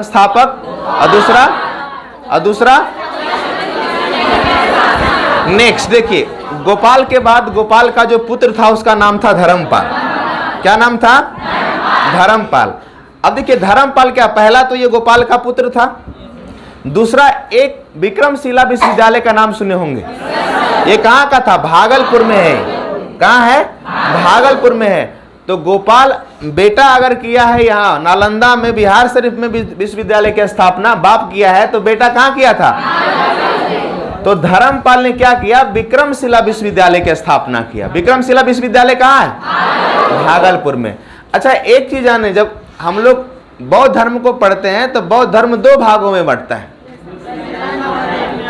संस्थापक और दूसरा नेक्स्ट देखिए, गोपाल के बाद गोपाल का जो पुत्र था उसका नाम था धर्मपाल। क्या नाम था? धर्मपाल। अब देखिए धर्मपाल क्या, पहला तो ये गोपाल का पुत्र था, दूसरा एक विक्रमशिला विश्वविद्यालय का नाम सुने होंगे। ये कहाँ का था? भागलपुर में है। कहाँ है? भागलपुर में है। तो गोपाल बेटा अगर किया है यहाँ नालंदा में, बिहार शरीफ में विश्वविद्यालय की स्थापना बाप किया है, तो बेटा कहाँ किया था? तो धर्मपाल ने क्या किया? विक्रमशिला विश्वविद्यालय की स्थापना किया। विक्रमशिला विश्वविद्यालय कहाँ है? भागलपुर में। अच्छा एक चीज जाने, जब हम लोग बौद्ध धर्म को पढ़ते हैं तो बौद्ध धर्म दो भागों में बंटता है,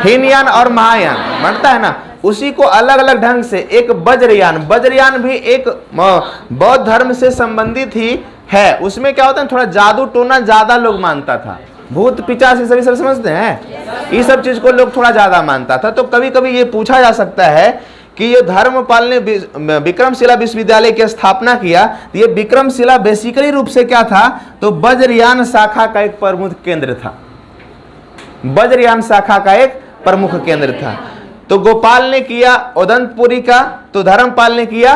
हीनयान और महायान बंटता है ना। उसी को अलग अलग ढंग से एक वज्रयान, वज्रयान भी एक बौद्ध धर्म से संबंधित ही है। उसमें क्या होता है, थोड़ा जादू टोना ज्यादा लोग मानता था, भूत पिचास ये सभी सब समझते हैं, ये सब चीज को लोग थोड़ा ज्यादा मानता था। तो कभी कभी ये पूछा जा सकता है कि ये धर्मपाल ने विक्रमशिला विश्वविद्यालय की स्थापना किया, तो ये विक्रमशिला बेसिकली रूप से क्या था? तो वज्रयान शाखा का एक प्रमुख केंद्र था। वज्रयान शाखा का एक प्रमुख केंद्र था। तो गोपाल ने किया उदंतपुरी का, तो धर्मपाल ने किया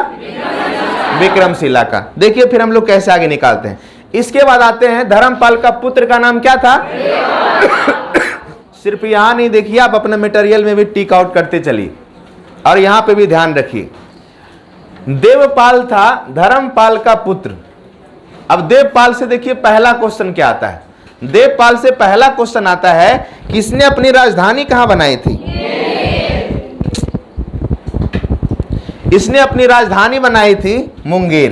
विक्रमशिला का। देखिए फिर हम लोग कैसे आगे निकालते हैं। इसके बाद आते हैं धर्मपाल का पुत्र का नाम क्या था? सिर्फ यहां नहीं, देखिए आप अपने मटेरियल में भी टिक आउट करते चलिए और यहां पे भी ध्यान रखिए। देवपाल था धर्मपाल का पुत्र। अब देवपाल से देखिए पहला क्वेश्चन क्या आता है? देवपाल से पहला क्वेश्चन आता है, किसने अपनी राजधानी कहां बनाई थी? इसने अपनी राजधानी बनाई थी मुंगेर।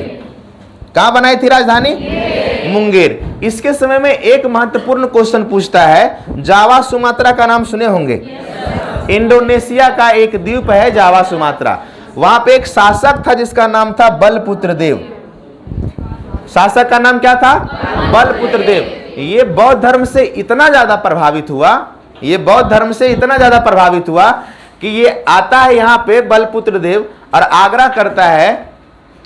कहां बनाई थी राजधानी? मुंगेर। इसके समय में एक महत्वपूर्ण क्वेश्चन पूछता है, जावा सुमात्रा का नाम सुने होंगे। इंडोनेशिया का एक द्वीप है जावा सुमात्रा। वहां पे एक शासक था जिसका नाम था बलपुत्र देव। शासक का नाम क्या था? बलपुत्र देव। ये बौद्ध धर्म से इतना ज्यादा प्रभावित हुआ, ये बौद्ध धर्म से इतना ज्यादा प्रभावित हुआ कि ये आता है यहाँ पे बलपुत्र देव और आग्रह करता है,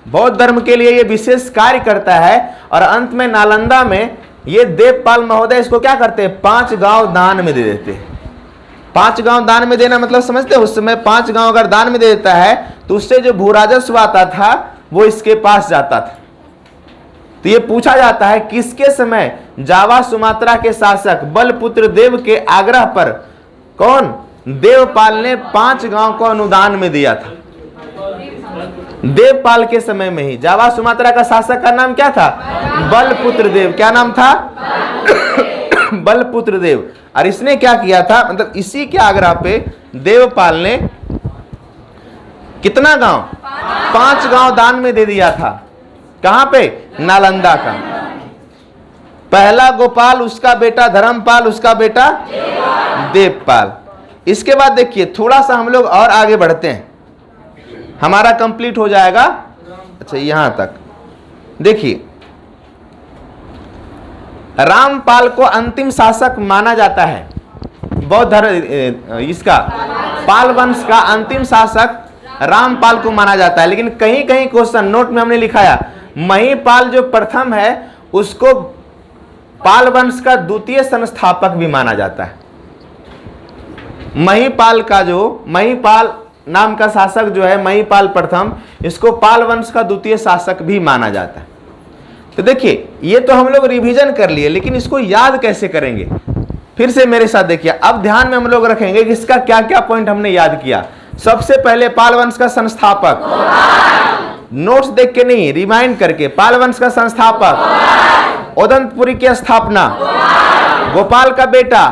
बौद्ध धर्म के लिए ये विशेष कार्य करता है। और अंत में नालंदा में ये देवपाल महोदय इसको क्या करते हैं? 5 गांव दान में दे देते हैं। 5 गांव दान में देना मतलब समझते हैं? उस समय 5 गांव अगर दान में दे देता है तो उससे जो भू राजस्व आता था वो इसके पास जाता था। तो ये पूछा जाता है किसके समय जावा सुमात्रा के शासक बलपुत्र देव के आग्रह पर कौन? देवपाल ने 5 गांव को अनुदान में दिया था। देवपाल के समय में ही। जावा सुमात्रा का शासक का नाम क्या था? बलपुत्र देव। क्या नाम था? बलपुत्र देव। और इसने क्या किया था, मतलब इसी के आग्रह पे देवपाल ने कितना गांव? 5 गांव दान में दे दिया था। कहां पे? नालंदा का। पहला गोपाल, उसका बेटा धर्मपाल, उसका बेटा देवपाल। इसके बाद देखिए थोड़ा सा हम लोग और आगे बढ़ते हैं, हमारा कंप्लीट हो जाएगा। अच्छा यहां तक देखिए, रामपाल को अंतिम शासक माना जाता है बौद्ध धर्म, इसका पाल वंश का अंतिम शासक रामपाल को माना जाता है। लेकिन कहीं कहीं क्वेश्चन नोट में हमने लिखाया, महिपाल जो प्रथम है उसको पाल वंश का द्वितीय संस्थापक भी माना जाता है। महिपाल का जो महिपाल नाम का शासक जो है महिपाल प्रथम, इसको पाल वंश का द्वितीय शासक भी माना जाता है। तो देखिए ये तो हम लोग रिवीजन कर लिए, लेकिन इसको याद कैसे करेंगे? फिर से मेरे साथ देखिए, अब ध्यान में हम लोग रखेंगे कि इसका क्या क्या पॉइंट हमने याद किया। सबसे पहले पाल वंश का संस्थापक, नोट्स देख के नहीं, रिमाइंड करके, पाल वंश का संस्थापक, उदंतपुरी की स्थापना, गोपाल का बेटा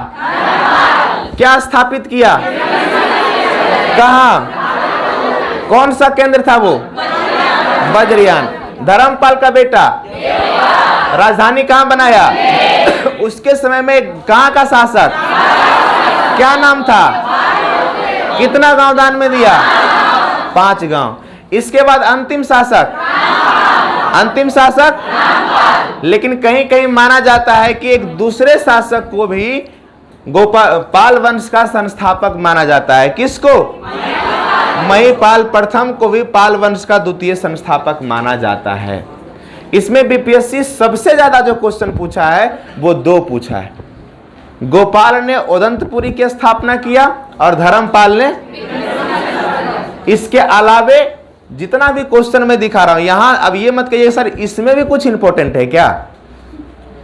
क्या स्थापित किया? कहा? कौन सा केंद्र था वो? वज्रयान। धर्मपाल का बेटा राजधानी कहां बनाया? उसके समय में कहां का शासक? क्या नाम था? कितना गांव दान में दिया? 5 गांव। इसके बाद अंतिम शासक, अंतिम शासक, लेकिन कहीं कहीं माना जाता है कि एक दूसरे शासक को भी पाल वंश का संस्थापक माना जाता है। किसको? महिपाल प्रथम को भी पाल वंश का द्वितीय संस्थापक माना जाता है। इसमें बीपीएससी सबसे ज्यादा जो क्वेश्चन पूछा है वो 2 पूछा है। गोपाल ने उदंतपुरी की स्थापना किया और धर्मपाल ने। इसके अलावे जितना भी क्वेश्चन मैं दिखा रहा हूं यहां, अब ये मत कहिए सर इसमें भी कुछ इंपॉर्टेंट है क्या,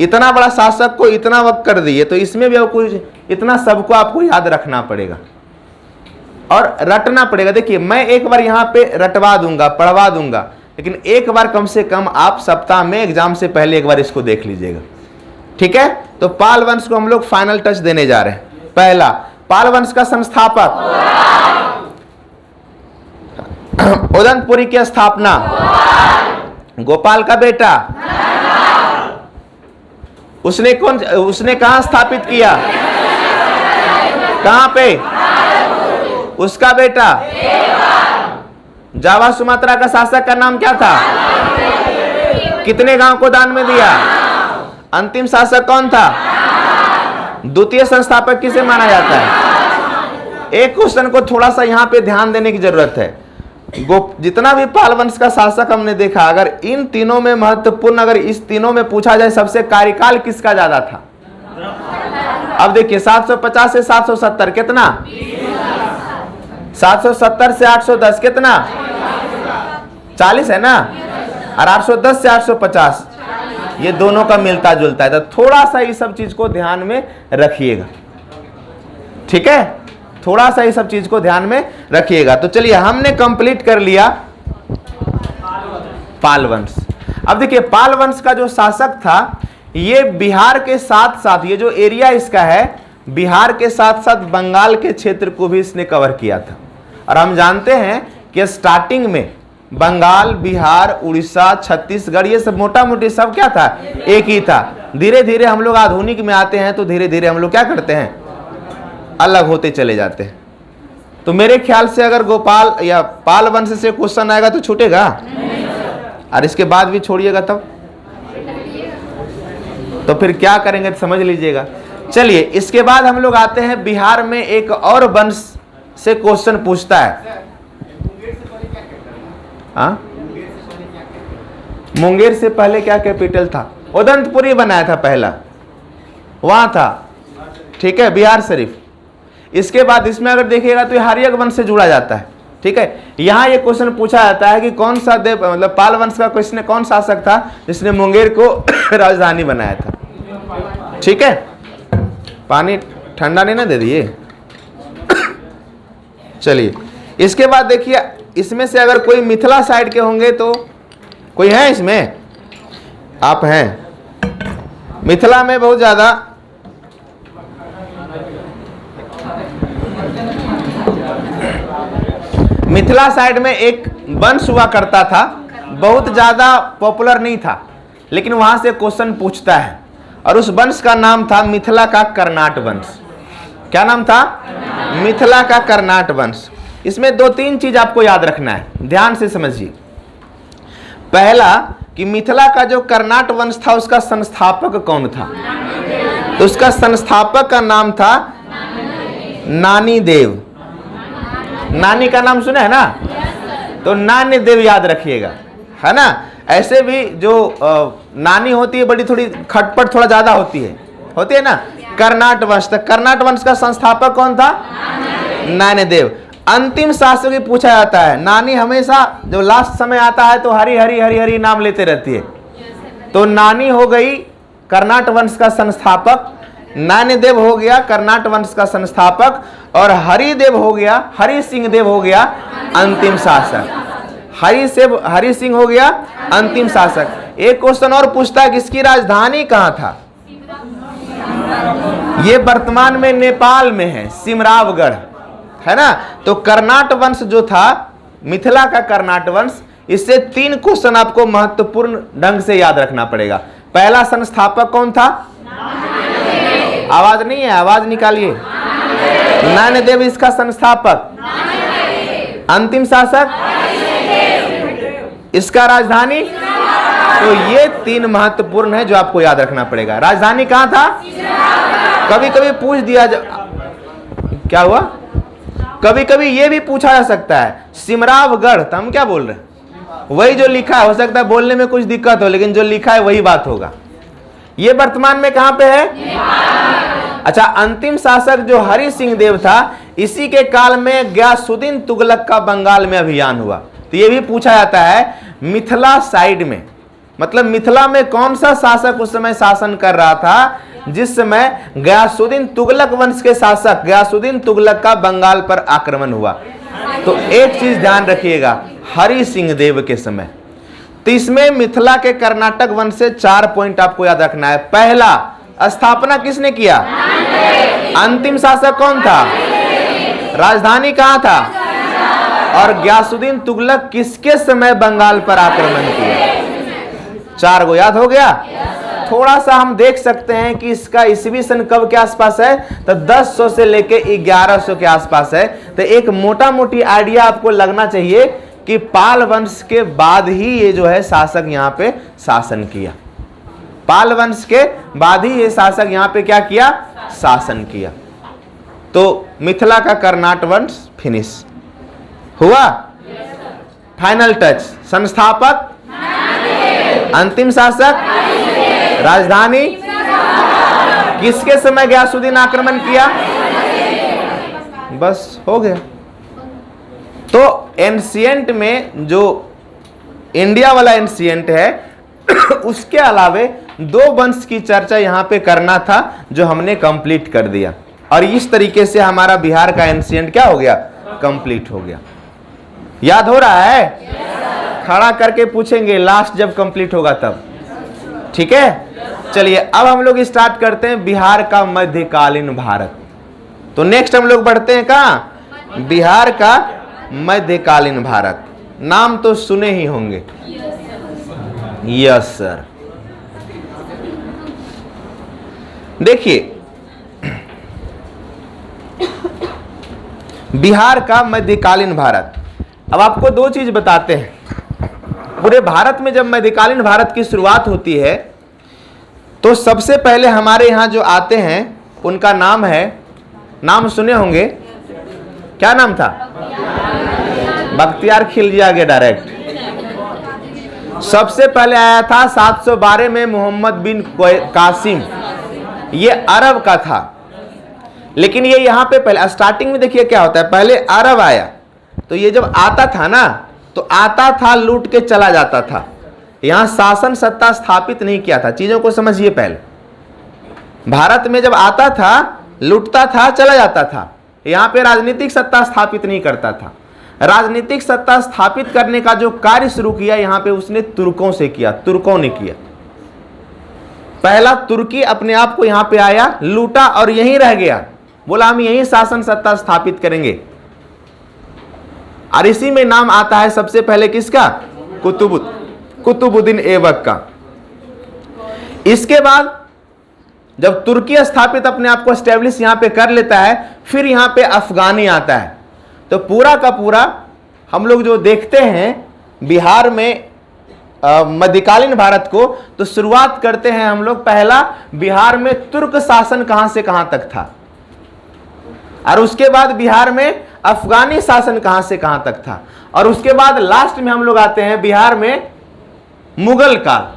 इतना बड़ा शासक को इतना वक्त कर दिए तो इसमें भी कुछ, इतना सबको आपको याद रखना पड़ेगा और रटना पड़ेगा। देखिए मैं एक बार यहां पे रटवा दूंगा, पढ़वा दूंगा, लेकिन एक बार कम से कम आप सप्ताह में एग्जाम से पहले एक बार इसको देख लीजिएगा, ठीक है। तो पाल वंश को हम लोग फाइनल टच देने जा रहे हैं। पहला, पाल वंश का संस्थापक उदंतपुरी की स्थापना गोपाल का बेटा। उसने कहां स्थापित किया, कहां पे, उसका बेटा। जावा सुमात्रा का शासक का नाम क्या था, कितने गांव को दान में दिया। अंतिम शासक कौन था, द्वितीय संस्थापक किसे माना जाता है। एक क्वेश्चन को थोड़ा सा यहां पे ध्यान देने की जरूरत है। जितना भी पाल वंश का शासक हमने देखा, अगर इन तीनों में महत्वपूर्ण, अगर इस तीनों में पूछा जाए सबसे कार्यकाल किसका ज्यादा था। अब देखिए 750 से 770 कितना, 770 से 810 कितना, 40 है ना, और 810 से 850 ये दोनों का मिलता जुलता है। तो थोड़ा सा इस सब चीज को ध्यान में रखिएगा, ठीक है, थोड़ा सा इस सब चीज को ध्यान में रखिएगा। तो चलिए हमने कंप्लीट कर लिया पाल वंश। अब देखिए पाल वंश का जो शासक था ये बिहार के साथ साथ, ये जो एरिया इसका है बिहार के साथ साथ बंगाल के क्षेत्र को भी इसने कवर किया था। और हम जानते हैं कि स्टार्टिंग में बंगाल, बिहार, उड़ीसा, छत्तीसगढ़ ये सब मोटा मोटी सब क्या था, एक ही था। धीरे धीरे हम लोग आधुनिक में आते हैं तो धीरे धीरे हम लोग क्या करते हैं, अलग होते चले जाते हैं। तो मेरे ख्याल से अगर गोपाल या पाल वंश से क्वेश्चन आएगा तो छूटेगा, और इसके बाद भी छोड़िएगा तब तो फिर क्या करेंगे समझ लीजिएगा। चलिए इसके बाद हम लोग आते हैं बिहार में एक और वंश से क्वेश्चन पूछता है। मुंगेर से पहले क्या कैपिटल था, उदंतपुरी बनाया था पहला, वहां था, ठीक है, बिहार शरीफ। इसके बाद इसमें अगर देखिएगा तो हरियक वंश से जुड़ा जाता है, ठीक है। यहां ये क्वेश्चन पूछा जाता है कि कौन सा देव, मतलब पाल वंश का किसने, कौन शासक था जिसने मुंगेर को राजधानी बनाया था, ठीक है। पानी ठंडा नहीं ना दे दिए। चलिए इसके बाद देखिए इसमें से अगर कोई मिथिला साइड के होंगे तो कोई है इसमें, आप हैं मिथिला में बहुत ज्यादा, मिथिला साइड में एक वंश हुआ करता था, बहुत ज्यादा पॉपुलर नहीं था, लेकिन वहां से क्वेश्चन पूछता है और उस वंश का नाम था मिथिला का कर्नाट वंश। क्या नाम था, मिथिला का कर्नाट वंश। इसमें 2-3 चीज आपको याद रखना है, ध्यान से समझिए। पहला कि मिथिला का जो कर्नाट वंश था उसका संस्थापक कौन था, तो उसका संस्थापक का नाम था नानी देव। नानी का नाम सुना है ना, तो नानी देव याद रखिएगा, है ना। ऐसे भी जो नानी होती है बड़ी थोड़ी खटपट थोड़ा ज्यादा होती है ना। कर्नाट वंश, तो कर्नाट वंश का संस्थापक कौन था, नानी देव। अंतिम शासक भी पूछा जाता है, नानी हमेशा जब लास्ट समय आता है तो हरी हरी हरी हरी नाम लेते रहती है, तो नानी हो गई कर्नाट वंश का संस्थापक, नानी देव हो गया कर्नाट वंश का संस्थापक, और हरिदेव हो गया, हरि सिंह देव हो गया अंतिम शासक। हरि सिंह हो गया अंतिम शासक। एक क्वेश्चन और पूछता है कि इसकी राजधानी कहां था, ये वर्तमान में नेपाल में है, सिमरावगढ़, है ना। तो कर्नाट वंश जो था, मिथिला का कर्नाट वंश, इससे 3 क्वेश्चन आपको महत्वपूर्ण ढंग से याद रखना पड़ेगा। पहला संस्थापक कौन था, आवाज नहीं है, आवाज निकालिए। नानी देव इसका संस्थापक, अंतिम शासक इसका राजधानी। तो ये 3 महत्वपूर्ण है जो आपको याद रखना पड़ेगा। राजधानी कहां था, कभी कभी पूछ दिया क्या हुआ, कभी कभी ये भी पूछा जा सकता है सिमरावगढ़, तो हम क्या बोल रहे हैं, वही जो लिखा है, हो सकता है बोलने में कुछ दिक्कत हो, लेकिन जो लिखा है वही बात होगा। ये वर्तमान में कहां पे है? अच्छा, अंतिम शासक जो हरि सिंह देव था, इसी के काल में गयासुद्दीन तुगलक का बंगाल में अभियान हुआ। तो ये भी पूछा जाता है मिथिला साइड में, मतलब मिथिला में कौन सा शासक उस समय शासन कर रहा था, जिस समय गयासुद्दीन तुगलक वंश के शासक गयासुद्दीन तुगलक का बंगाल पर आक्रमण हुआ। तो एक चीज ध्यान रखिएगा, हरि सिंह देव के समय। तो इसमें मिथिला के कर्नाटक वंश से 4 पॉइंट आपको याद रखना है। पहला, स्थापना किसने किया? अंतिम शासक कौन था? राजधानी कहां था? और गयासुद्दीन तुगलक किसके समय बंगाल पर आक्रमण किया? 4 को याद हो गया। थोड़ा सा हम देख सकते हैं कि इसका ईस्वी सन कब के आसपास है, तो 1000 से लेके 1100 के आसपास है। तो एक मोटा मोटी आइडिया आपको लगना चाहिए कि पाल वंश के बाद ही ये जो है शासक यहाँ पे शासन किया। पाल वंश के बाद ही ये शासक यहाँ पे क्या किया? शासन किया। तो मिथिला का कर्नाट वंश फिनिश हुआ। फाइनल टच, संस्थापक, अंतिम शासक, राजधानी, किसके समय गयासुद्दीन आक्रमण किया? बस हो गया। तो एंशिएंट में जो इंडिया वाला एंशिएंट है उसके अलावे 2 वंश की चर्चा यहां पे करना था, जो हमने कंप्लीट कर दिया। और इस तरीके से हमारा बिहार का एंशिएंट क्या हो गया? कंप्लीट हो गया। याद हो रहा है? खड़ा करके पूछेंगे लास्ट जब कंप्लीट होगा तब, ठीक है? चलिए अब हम लोग स्टार्ट करते हैं बिहार का मध्यकालीन भारत। तो नेक्स्ट हम लोग बढ़ते हैं कहां? बिहार का मध्यकालीन भारत। नाम तो सुने ही होंगे। Yes sir. देखिए, बिहार का मध्यकालीन भारत। अब आपको 2 चीज बताते हैं। पूरे भारत में जब मध्यकालीन भारत की शुरुआत होती है तो सबसे पहले हमारे यहां जो आते हैं उनका नाम है, नाम सुने होंगे, क्या नाम था? बख्तियार खिलजी आ गए डायरेक्ट। सबसे पहले आया था 712 में मोहम्मद बिन कासिम, ये अरब का था। लेकिन ये यहां पे पहले स्टार्टिंग में देखिए क्या होता है, पहले अरब आया। तो ये जब आता था ना, तो आता था लूट के चला जाता था। यहां शासन सत्ता स्थापित नहीं किया था। चीजों को समझिए पहले। भारत में जब आता था, लूटता था, चला जाता था। यहां पे राजनीतिक सत्ता स्थापित नहीं करता था। राजनीतिक सत्ता स्थापित करने का जो कार्य शुरू किया यहां पे उसने तुर्कों से किया, तुर्कों ने किया। पहला तुर्की अपने आप को यहां पे आया, लूटा और यहीं रह गया, बोला हम यहीं शासन सत्ता स्थापित करेंगे। और इसी में नाम आता है सबसे पहले किसका? कुतुबुद्दीन ऐबक का। इसके बाद जब तुर्की स्थापित अपने आप को एस्टेब्लिश यहां पे कर लेता है, फिर यहां पे अफगानी आता है। तो पूरा का पूरा हम लोग जो देखते हैं बिहार में मध्यकालीन भारत को, तो शुरुआत करते हैं हम लोग। पहला, बिहार में तुर्क शासन कहां से कहां तक था, और उसके बाद बिहार में अफगानी शासन कहां से कहां तक था, और उसके बाद लास्ट में हम लोग आते हैं बिहार में मुगल काल।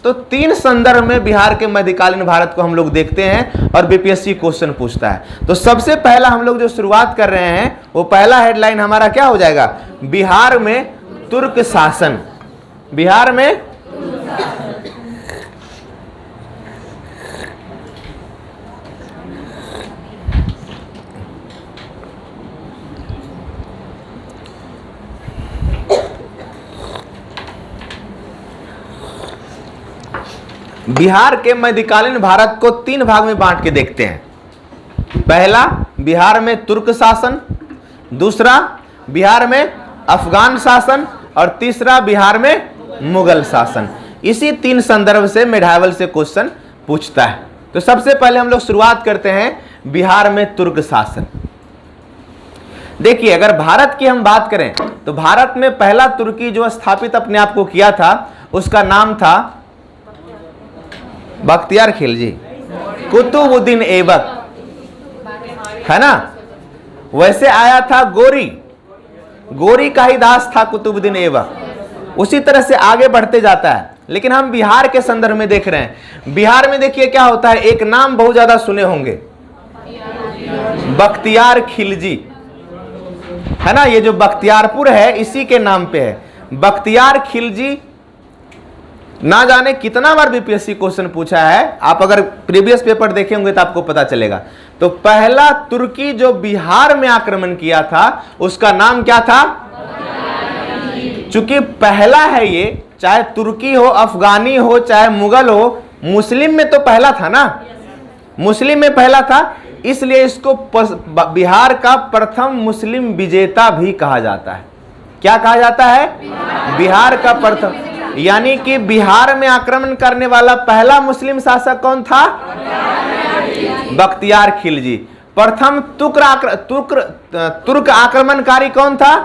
तो 3 संदर्भ में बिहार के मध्यकालीन भारत को हम लोग देखते हैं और बीपीएससी क्वेश्चन पूछता है। तो सबसे पहला हम लोग जो शुरुआत कर रहे हैं, वो पहला हेडलाइन हमारा क्या हो जाएगा? बिहार में तुर्क शासन। बिहार में बिहार के मध्यकालीन भारत को 3 भाग में बांट के देखते हैं। पहला, बिहार में तुर्क शासन, दूसरा बिहार में अफगान शासन, और तीसरा बिहार में मुगल शासन। इसी 3 संदर्भ से मेढावल से क्वेश्चन पूछता है। तो सबसे पहले हम लोग शुरुआत करते हैं बिहार में तुर्क शासन। देखिए, अगर भारत की हम बात करें तो भारत में पहला तुर्की जो स्थापित अपने आप को किया था, उसका नाम था बख्तियार खिलजी, कुतुबुद्दीन ऐबक, है ना। वैसे आया था गोरी, गोरी का ही दास था कुतुबुद्दीन ऐबक। उसी तरह से आगे बढ़ते जाता है। लेकिन हम बिहार के संदर्भ में देख रहे हैं। बिहार में देखिए क्या होता है, एक नाम बहुत ज्यादा सुने होंगे, बख्तियार खिलजी, है ना। ये जो बख्तियारपुर है इसी के नाम पे है, बख्तियार खिलजी। ना जाने कितना बार बीपीएससी क्वेश्चन पूछा है, आप अगर प्रीवियस पेपर देखे होंगे तो आपको पता चलेगा। तो पहला तुर्की जो बिहार में आक्रमण किया था उसका नाम क्या था? चूंकि पहला है ये, चाहे तुर्की हो, अफगानी हो, चाहे मुगल हो, मुस्लिम में तो पहला था ना, मुस्लिम में पहला था, इसलिए इसको बिहार का प्रथम मुस्लिम विजेता भी कहा जाता है। क्या कहा जाता है? बिहार का प्रथम, यानी कि बिहार में आक्रमण करने वाला पहला मुस्लिम शासक कौन था? बख्तियार खिलजी। प्रथम तुर्क आक्रमणकारी कौन था?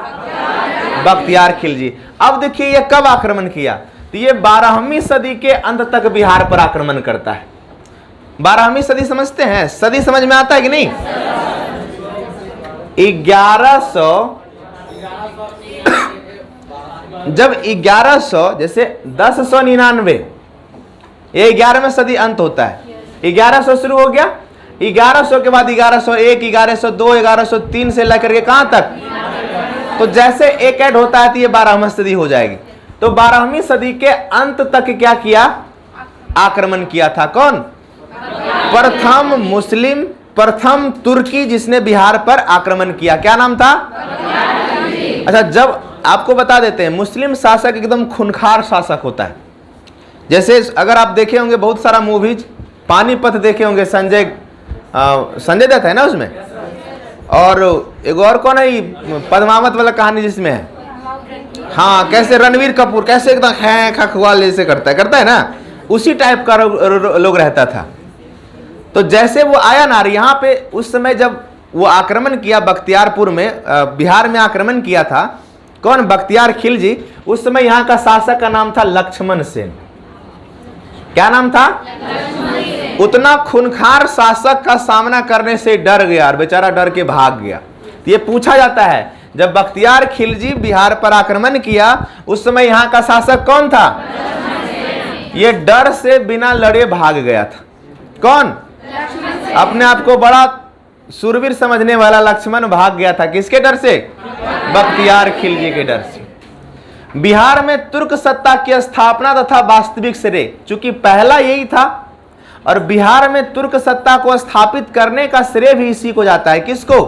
बख्तियार खिलजी। अब देखिए ये कब आक्रमण किया, तो ये 12वीं सदी के अंत तक बिहार पर आक्रमण करता है। 12वीं सदी समझते हैं? सदी समझ में आता है कि नहीं? 1100 जब 1100 जैसे 1099 ये 11वीं सदी अंत होता है। 1100 शुरू हो गया, 1100 के बाद 1101, 1102, 1103 से लेकर के कहां तक, तो जैसे एक ऐड होता है तो ये 12वीं सदी हो जाएगी। तो 12वीं सदी के अंत तक क्या किया? आक्रमण किया था। कौन? प्रथम मुस्लिम, प्रथम तुर्की जिसने बिहार पर आक्रमण किया। क्या नाम था? अच्छा, जब आपको बता देते हैं, मुस्लिम शासक एकदम खूंखार शासक होता है। जैसे अगर आप देखे होंगे बहुत सारा मूवीज, पानीपत देखे होंगे, संजय दत्त है ना उसमें, और एक और कौन है, पद्मावत वाला कहानी जिसमें है, हाँ, कैसे रणवीर कपूर कैसे एकदम खखवाल जैसे करता है ना, उसी टाइप का लोग रहता था। तो जैसे वो आया ना यहाँ पे, उस समय जब वो आक्रमण किया बख्तियारपुर में, बिहार में आक्रमण किया था, कौन? बख्तियार खिलजी। उस समय यहाँ का शासक का नाम था लक्ष्मण सेन। क्या नाम था? उतना खूंखार शासक का सामना करने से डर गया और बेचारा डर के भाग गया। तो ये पूछा जाता है, जब बख्तियार खिलजी बिहार पर आक्रमण किया उस समय यहाँ का शासक कौन था? ये डर से बिना लड़े भाग गया था। कौन? अपने आप को बड़ा सूरवीर समझने वाला लक्ष्मण भाग गया था। किसके डर से? बख्तियार खिलजी के डर से। बिहार में तुर्क सत्ता की स्थापना तथा वास्तविक श्रेय, चूंकि पहला यही था, और बिहार में तुर्क सत्ता को स्थापित करने का श्रेय भी इसी को जाता है। किसको?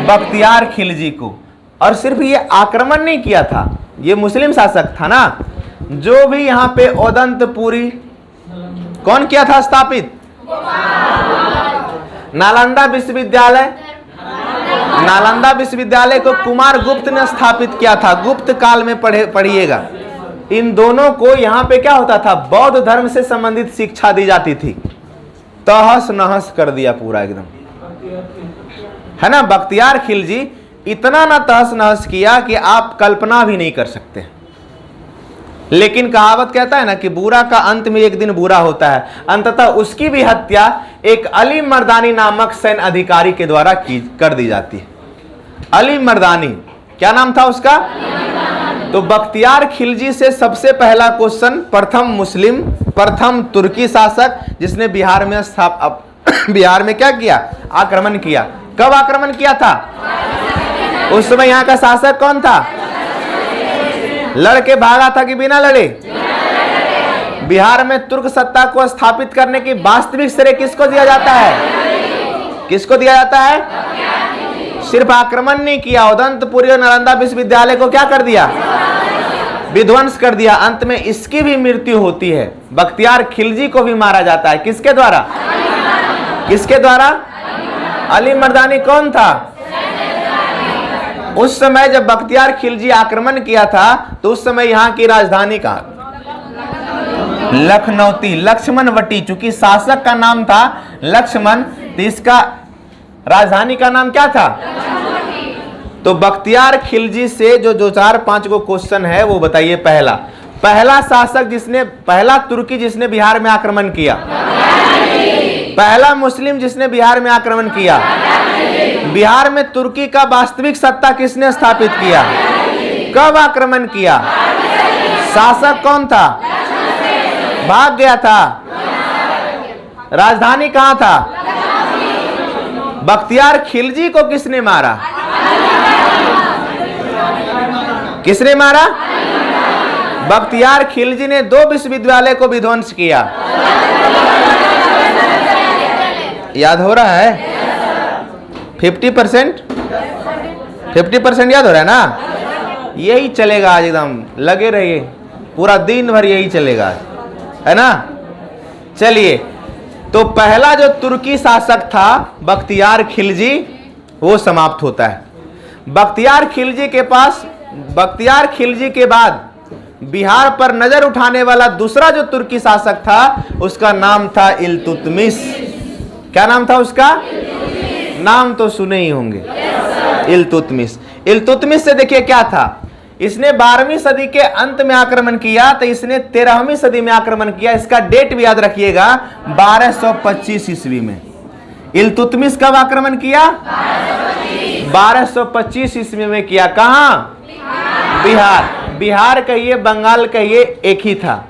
बख्तियार खिलजी को। और सिर्फ ये आक्रमण नहीं किया था, ये मुस्लिम शासक था ना, जो भी यहाँ पे ओदंतपुरी कौन किया था स्थापित? नालंदा विश्वविद्यालय, नालंदा विश्वविद्यालय को कुमार गुप्त ने स्थापित किया था। गुप्त काल में पढ़िएगा। इन दोनों को यहाँ पे क्या होता था? बौद्ध धर्म से संबंधित शिक्षा दी जाती थी। तहस नहस कर दिया पूरा एकदम, है ना। बख्तियार खिलजी इतना ना तहस नहस किया कि आप कल्पना भी नहीं कर सकते। लेकिन कहावत कहता है ना कि बुरा का अंत में एक दिन बुरा होता है। अंततः उसकी भी हत्या एक अली मर्दानी नामक सैन्य अधिकारी के द्वारा कर दी जाती है। अली मर्दानी, क्या नाम था उसका? तो बख्तियार खिलजी से सबसे पहला क्वेश्चन, प्रथम मुस्लिम, प्रथम तुर्की शासक जिसने बिहार में बिहार में क्या किया? आक्रमण किया। कब आक्रमण किया था? उस समय यहाँ का शासक कौन था? लड़के भागा था कि बिना लड़े? बिहार में तुर्क सत्ता को स्थापित करने की वास्तविक श्रेय किसको दिया जाता है? किसको दिया जाता है? सिर्फ आक्रमण नहीं किया, ओदंतपुरी और नालंदा विश्वविद्यालय को क्या कर दिया? विध्वंस कर दिया। अंत में इसकी भी मृत्यु होती है। बख्तियार खिलजी को भी मारा जाता है। किसके द्वारा? किसके द्वारा? अली मर्दानी कौन था? उस समय जब बख्तियार खिलजी आक्रमण किया था तो उस समय यहाँ की राजधानी का लखनौती, लक्ष्मणवटी, चूंकि शासक का नाम था लक्ष्मण, तो इसका राजधानी का नाम क्या था? तो बख्तियार खिलजी से जो 4-5 को क्वेश्चन है वो बताइए। पहला शासक जिसने, पहला तुर्की जिसने बिहार में आक्रमण किया, पहला मुस्लिम जिसने बिहार में आक्रमण किया, बिहार में तुर्की का वास्तविक सत्ता किसने स्थापित किया, कब आक्रमण किया? शासक कौन था? भाग गया था। राजधानी कहां था? बख्तियार खिलजी को किसने मारा? किसने मारा? बख्तियार खिलजी ने 2 विश्वविद्यालय को विध्वंस किया। याद हो रहा है? 50% याद हो रहा है ना? यही चलेगा आज, एकदम लगे रहिए, पूरा दिन भर यही चलेगा, है ना? चलिए, तो पहला जो तुर्की शासक था बख्तियार खिलजी, वो समाप्त होता है। बख्तियार खिलजी के बाद बिहार पर नजर उठाने वाला दूसरा जो तुर्की शासक था उसका नाम था इल्तुतमिश। क्या नाम था उसका? नाम तो सुने ही होंगे, इल्तुतमिश। इल्तुतमिश से देखिए क्या था, इसने 12वीं सदी के अंत में आक्रमण किया, तो इसने 13वीं सदी में आक्रमण किया। इसका डेट भी याद रखिएगा, 1225 ईस्वी में। इल्तुतमिश कब आक्रमण किया? 1225 ईस्वी में किया। कहां? बिहार। बिहार कहिए, बंगाल कहिए, एक ही था।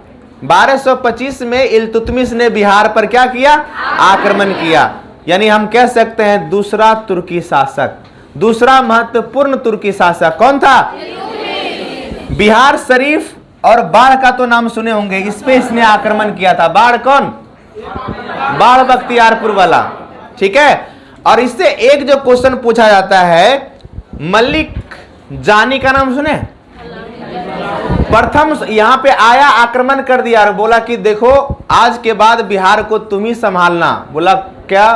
1225 में इल्तुतमिश ने बिहार पर क्या किया? आक्रमण किया। यानी हम कह सकते हैं दूसरा तुर्की शासक, दूसरा महत्वपूर्ण तुर्की शासक कौन था? बिहार शरीफ और बाढ़ का तो नाम सुने होंगे, इस पे इसने आक्रमण किया था। बाढ़ कौन? बाढ़ बख्तियारपुर वाला, ठीक है। और इससे एक जो क्वेश्चन पूछा जाता है, मलिक जानी का नाम सुने? प्रथम यहां पे आया, आक्रमण कर दिया और बोला कि देखो आज के बाद बिहार को तुम ही संभालना। बोला क्या?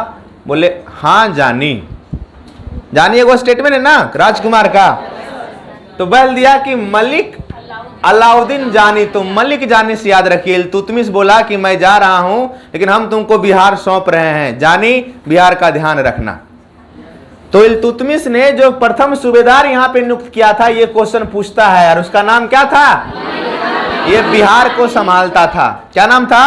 बोले हाँ जानी। जानी एगो स्टेटमेंट है ना राजकुमार का, तो बोल दिया कि मलिक अलाउद्दीन जानी। तो मलिक जानी से याद रखिए, इल्तुतमिश बोला कि मैं जा रहा हूं लेकिन हम तुमको बिहार सौंप रहे हैं, जानी बिहार का ध्यान रखना। तो इल्तुतमिश ने जो प्रथम सूबेदार यहां पे नियुक्त किया था, ये क्वेश्चन पूछता है, और उसका नाम क्या था? ये बिहार को संभालता था। क्या नाम था?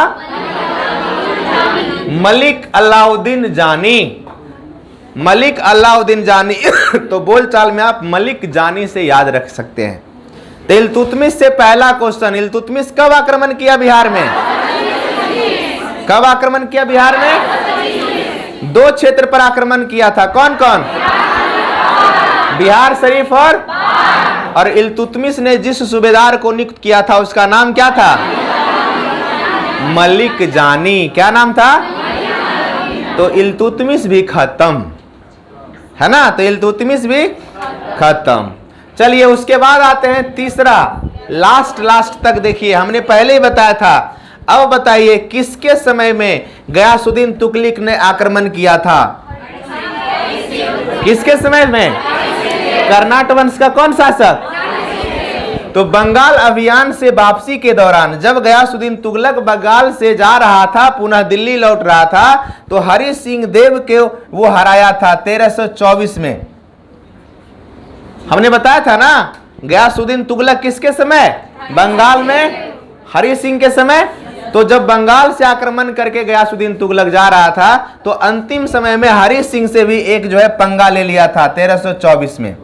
मलिक अलाउद्दीन जानी। मलिक अलाउद्दीन जानी। तो बोलचाल में आप मलिक जानी से याद रख सकते हैं। तो इल्तुतमिश से पहला क्वेश्चन, इल्तुतमिश कब आक्रमण किया बिहार में? कब आक्रमण किया बिहार में? 2 क्षेत्र पर आक्रमण किया था। कौन कौन? बिहार शरीफ और इल्तुतमिश ने जिस सूबेदार को नियुक्त किया था उसका नाम क्या था? मलिक जानी। क्या नाम था? तो इल्तुतमिश भी खत्म, है ना? तो इल्तुतमिश भी खत्म। चलिए, उसके बाद आते हैं तीसरा, लास्ट तक देखिए, हमने पहले ही बताया था। अब बताइए किसके समय में गयासुद्दीन तुगलक ने आक्रमण किया था? किसके समय में? कर्नाट वंश का कौन शासक? तो बंगाल अभियान से वापसी के दौरान जब गयासुद्दीन तुगलक बंगाल से जा रहा था, पुनः दिल्ली लौट रहा था, तो हरि सिंह देव के वो हराया था 1324 में। हमने बताया था ना, गयासुद्दीन तुगलक किसके समय? बंगाल में हरि सिंह के समय। तो जब बंगाल से आक्रमण करके गयासुद्दीन तुगलक जा रहा था, तो अंतिम समय में हरि सिंह से भी एक जो है पंगा ले लिया था 1324 में।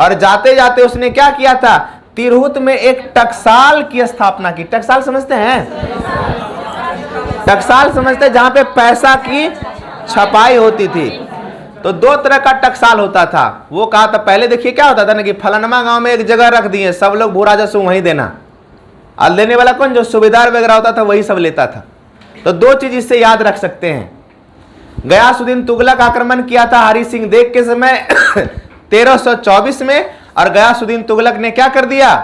और जाते जाते उसने क्या किया था? तिरहुत में एक टकसाल की स्थापना की। टकसाल समझते हैं? टकसाल समझते हैं, जहां पे पैसा की छपाई होती थी। तो 2 तरह का टकसाल होता था। वो कहा था, पहले देखिए क्या होता था ना कि फलानमा गांव में एक जगह रख दिए, सब लोग भू राजस्व वहीं देना, और लेने वाला कौन? जो सूबेदार वगैरह होता था वही सब लेता था। तो 2 चीज इससे याद रख सकते हैं। गयासुद्दीन तुगलक आक्रमण किया था हरि सिंह देव के समय 1324 में, और गयासुद्दीन तुगलक ने क्या कर दिया?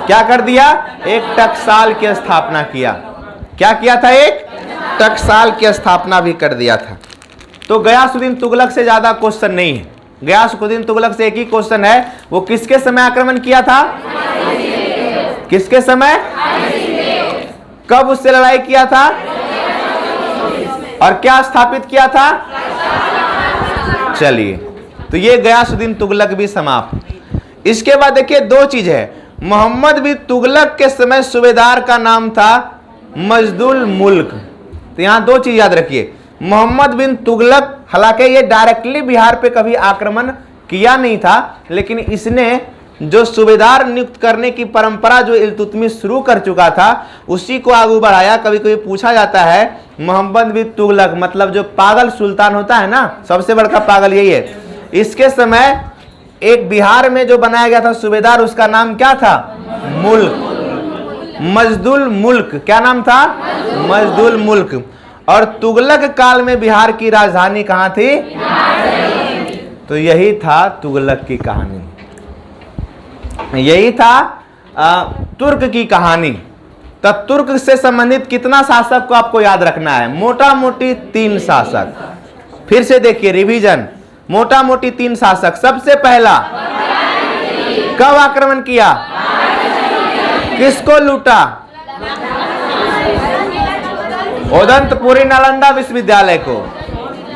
क्या कर दिया? एक टकसाल की स्थापना किया। क्या किया था? एक टकसाल की स्थापना भी कर दिया था। तो गयासुद्दीन तुगलक से ज्यादा क्वेश्चन नहीं है। गयासुद्दीन तुगलक से एक ही क्वेश्चन है, वो किसके समय आक्रमण किया था? किसके समय? कब उससे लड़ाई किया था और क्या स्थापित किया था? चलिए, तो ये गयासुद्दीन तुगलक भी समाप्त। इसके बाद देखिए 2 चीज है। मोहम्मद बिन तुगलक के समय सूबेदार का नाम था मजदुल मुल्क। तो यहां 2 चीज याद रखिए। मोहम्मद बिन तुगलक, हालांकि ये डायरेक्टली बिहार पे कभी आक्रमण किया नहीं था, लेकिन इसने जो सूबेदार नियुक्त करने की परंपरा जो इल्तुतमिश शुरू कर चुका था उसी को आगे बढ़ाया। कभी कभी पूछा जाता है मोहम्मद बिन तुगलक मतलब जो पागल सुल्तान होता है ना, सबसे बड़का पागल यही है। इसके समय एक बिहार में जो बनाया गया था सूबेदार, उसका नाम क्या था? मुल्क, मजदुल मुल्क। क्या नाम था? मजदुल मुल्क। और तुगलक काल में बिहार की राजधानी कहाँ थी? तो यही था तुगलक की कहानी, यही था तुर्क की कहानी। तब तुर्क से संबंधित कितना शासक को आपको याद रखना है? मोटा मोटी 3 शासक। फिर से देखिए रिवीजन, मोटा मोटी 3 शासक। सबसे पहला कब आक्रमण किया? किसको लूटा? उदंतपुरी नालंदा विश्वविद्यालय को।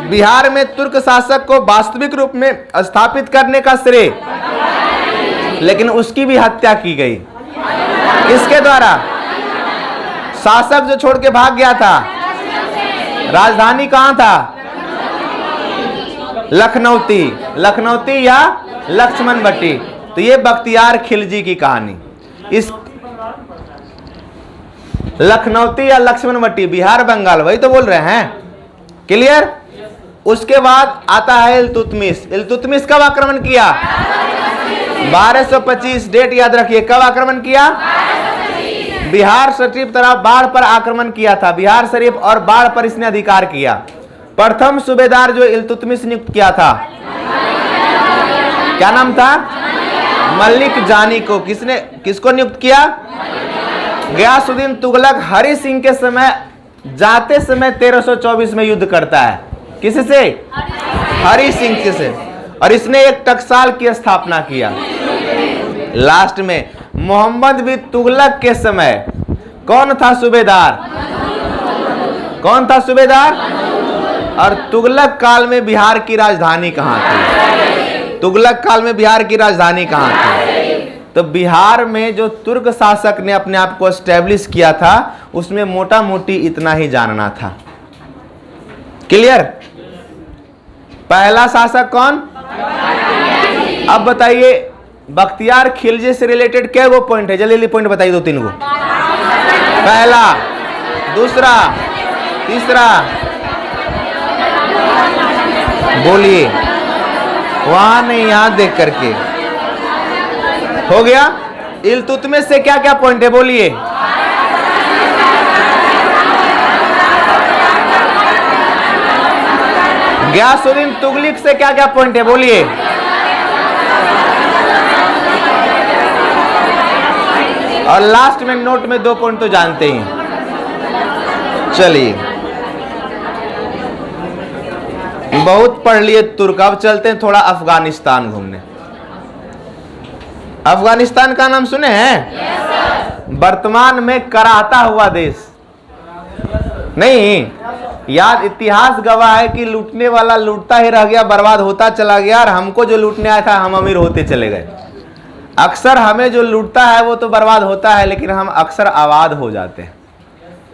बिहार में तुर्क शासक को वास्तविक रूप में स्थापित करने का श्रेय, लेकिन उसकी भी हत्या की गई। किसके द्वारा? शासक जो छोड़ के भाग गया था। राजधानी कहां था? लखनऊती, लखनऊती या लक्ष्मण बट्टी। तो ये बख्तियार खिलजी की कहानी। इस लखनऊती या लक्ष्मण बट्टी, बिहार बंगाल, वही तो बोल रहे हैं। क्लियर? उसके बाद आता है इल्तुतमिश। इल्तुतमिश कब आक्रमण किया? 1225। डेट याद रखिए, कब आक्रमण किया? बिहार शरीफ तरफ बाढ़ पर आक्रमण किया था। बिहार शरीफ और बाढ़ पर इसने अधिकार किया। प्रथम सूबेदार जो इल्तुतमिश नियुक्त किया था, क्या नाम था? मलिक जानी को। किसको नियुक्त किया? गयासुद्दीन तुगलक हरि सिंह के समय जाते समय 1324 में युद्ध करता है। किससे? हरि सिंह से। और इसने एक टकसाल की स्थापना किया। लास्ट में मोहम्मद बिन तुगलक के समय कौन था सूबेदार? कौन था सूबेदार? और तुगलक काल में बिहार की राजधानी कहां थी? तुगलक काल में बिहार की राजधानी कहां थी? तो बिहार में जो तुर्क शासक ने अपने आप को एस्टेब्लिश किया था, उसमें मोटा मोटी इतना ही जानना था। क्लियर? पहला शासक कौन? अब बताइए बख्तियार खिलजी से रिलेटेड क्या वो पॉइंट है? जल्दी जल्दी पॉइंट बताइए, 2-3 को। पहला, दूसरा, तीसरा, बोलिए। वहां नहीं, यहां देख करके हो गया। इल्तुतमिश से क्या क्या पॉइंट है? बोलिए। गयासुद्दीन तुगलक से क्या क्या पॉइंट है? बोलिए। और लास्ट में नोट में 2 पॉइंट तो जानते ही। चलिए, बहुत पढ़ लिए तुर्क। अब चलते हैं थोड़ा अफगानिस्तान घूमने। अफगानिस्तान का नाम सुने हैं? वर्तमान में कराहता हुआ देश नहीं, याद इतिहास गवाह है कि लूटने वाला लूटता ही रह गया, बर्बाद होता चला गया, और हमको जो लूटने आया था हम अमीर होते चले गए। अक्सर हमें जो लूटता है वो तो बर्बाद होता है, लेकिन हम अक्सर आबाद हो जाते हैं,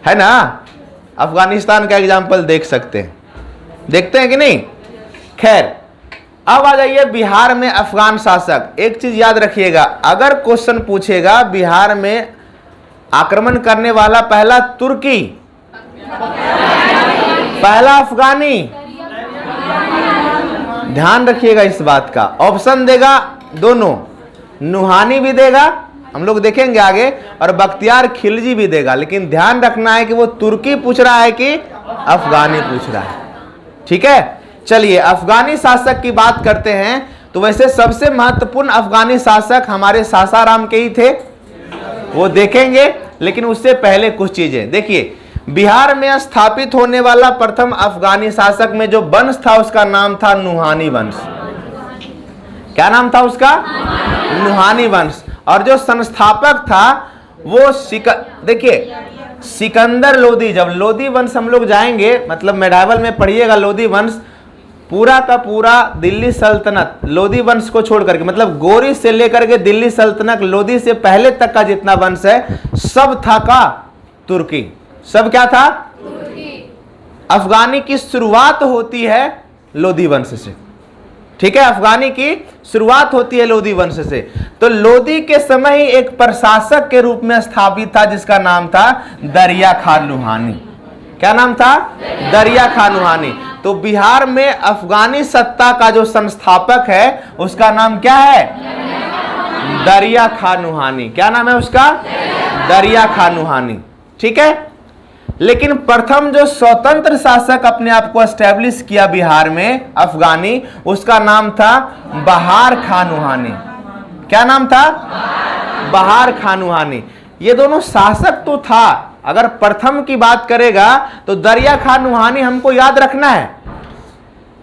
है ना? अफगानिस्तान का एग्जाम्पल देख सकते हैं, देखते हैं कि नहीं? खैर, अब आ जाइए बिहार में अफगान शासक। एक चीज याद रखिएगा, अगर क्वेश्चन पूछेगा बिहार में आक्रमण करने वाला पहला तुर्की, पहला अफगानी, ध्यान रखिएगा इस बात का। ऑप्शन देगा दोनों, नुहानी भी देगा, हम लोग देखेंगे आगे, और बख्तियार खिलजी भी देगा, लेकिन ध्यान रखना है कि वो तुर्की पूछ रहा है कि अफगानी पूछ रहा है। ठीक है, चलिए अफगानी शासक की बात करते हैं। तो वैसे सबसे महत्वपूर्ण अफगानी शासक हमारे सासाराम के ही थे, वो देखेंगे, लेकिन उससे पहले कुछ चीजें देखिए। बिहार में स्थापित होने वाला प्रथम अफगानी शासक में जो वंश था उसका नाम था नुहानी वंश। क्या नाम था उसका? नुहानी वंश। और जो संस्थापक था वो देखिए सिकंदर लोदी। जब लोदी वंश हम लोग जाएंगे, मतलब मेडावल में पढ़िएगा, लोदी वंश पूरा का पूरा दिल्ली सल्तनत, लोदी वंश को छोड़ करके, मतलब गोरी से लेकर के दिल्ली सल्तनत, लोदी से पहले तक का जितना वंश है सब था का तुर्की। सब क्या था? तुर्की। अफगानी की शुरुआत होती है लोदी वंश से। ठीक है, अफगानी की शुरुआत होती है लोदी वंश से। तो लोदी के समय ही एक प्रशासक के रूप में स्थापित था जिसका नाम था दरिया खान लुहानी। क्या नाम था? दरिया खान लुहानी। तो बिहार में अफगानी सत्ता का जो संस्थापक है उसका नाम क्या है? दरिया खान लुहानी। क्या नाम है उसका? दरिया खान लुहानी। ठीक है, लेकिन प्रथम जो स्वतंत्र शासक अपने आप को एस्टेब्लिश किया बिहार में अफगानी, उसका नाम था बहार खान लुहानी। क्या नाम था? बहार खान लुहानी। ये दोनों शासक तो था, अगर प्रथम की बात करेगा तो दरिया खान लुहानी हमको याद रखना है,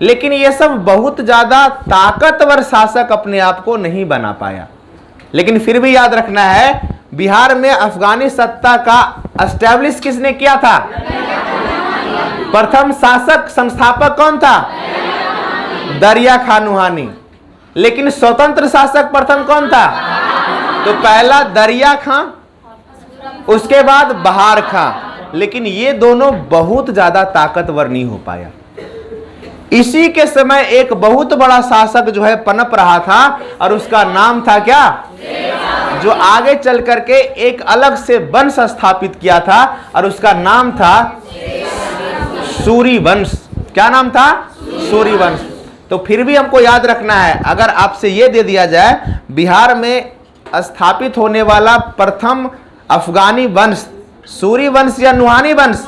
लेकिन ये सब बहुत ज्यादा ताकतवर शासक अपने आप को नहीं बना पाया। लेकिन फिर भी याद रखना है, बिहार में अफगानी सत्ता का एस्टेब्लिश किसने किया था? प्रथम शासक संस्थापक कौन था? दरिया खान लुहानी। लेकिन स्वतंत्र शासक प्रथम कौन था? तो पहला दरिया खां, उसके बाद बहार खां। लेकिन ये दोनों बहुत ज्यादा ताकतवर नहीं हो पाया। इसी के समय एक बहुत बड़ा शासक जो है पनप रहा था, और उसका नाम था क्या? जो आगे चल करके एक अलग से वंश स्थापित किया था, और उसका नाम था सूरी वंश। क्या नाम था? सूरी वंश। तो फिर भी हमको याद रखना है, अगर आपसे यह दे दिया जाए बिहार में स्थापित होने वाला प्रथम अफगानी वंश सूरी वंश या नुहानी वंश,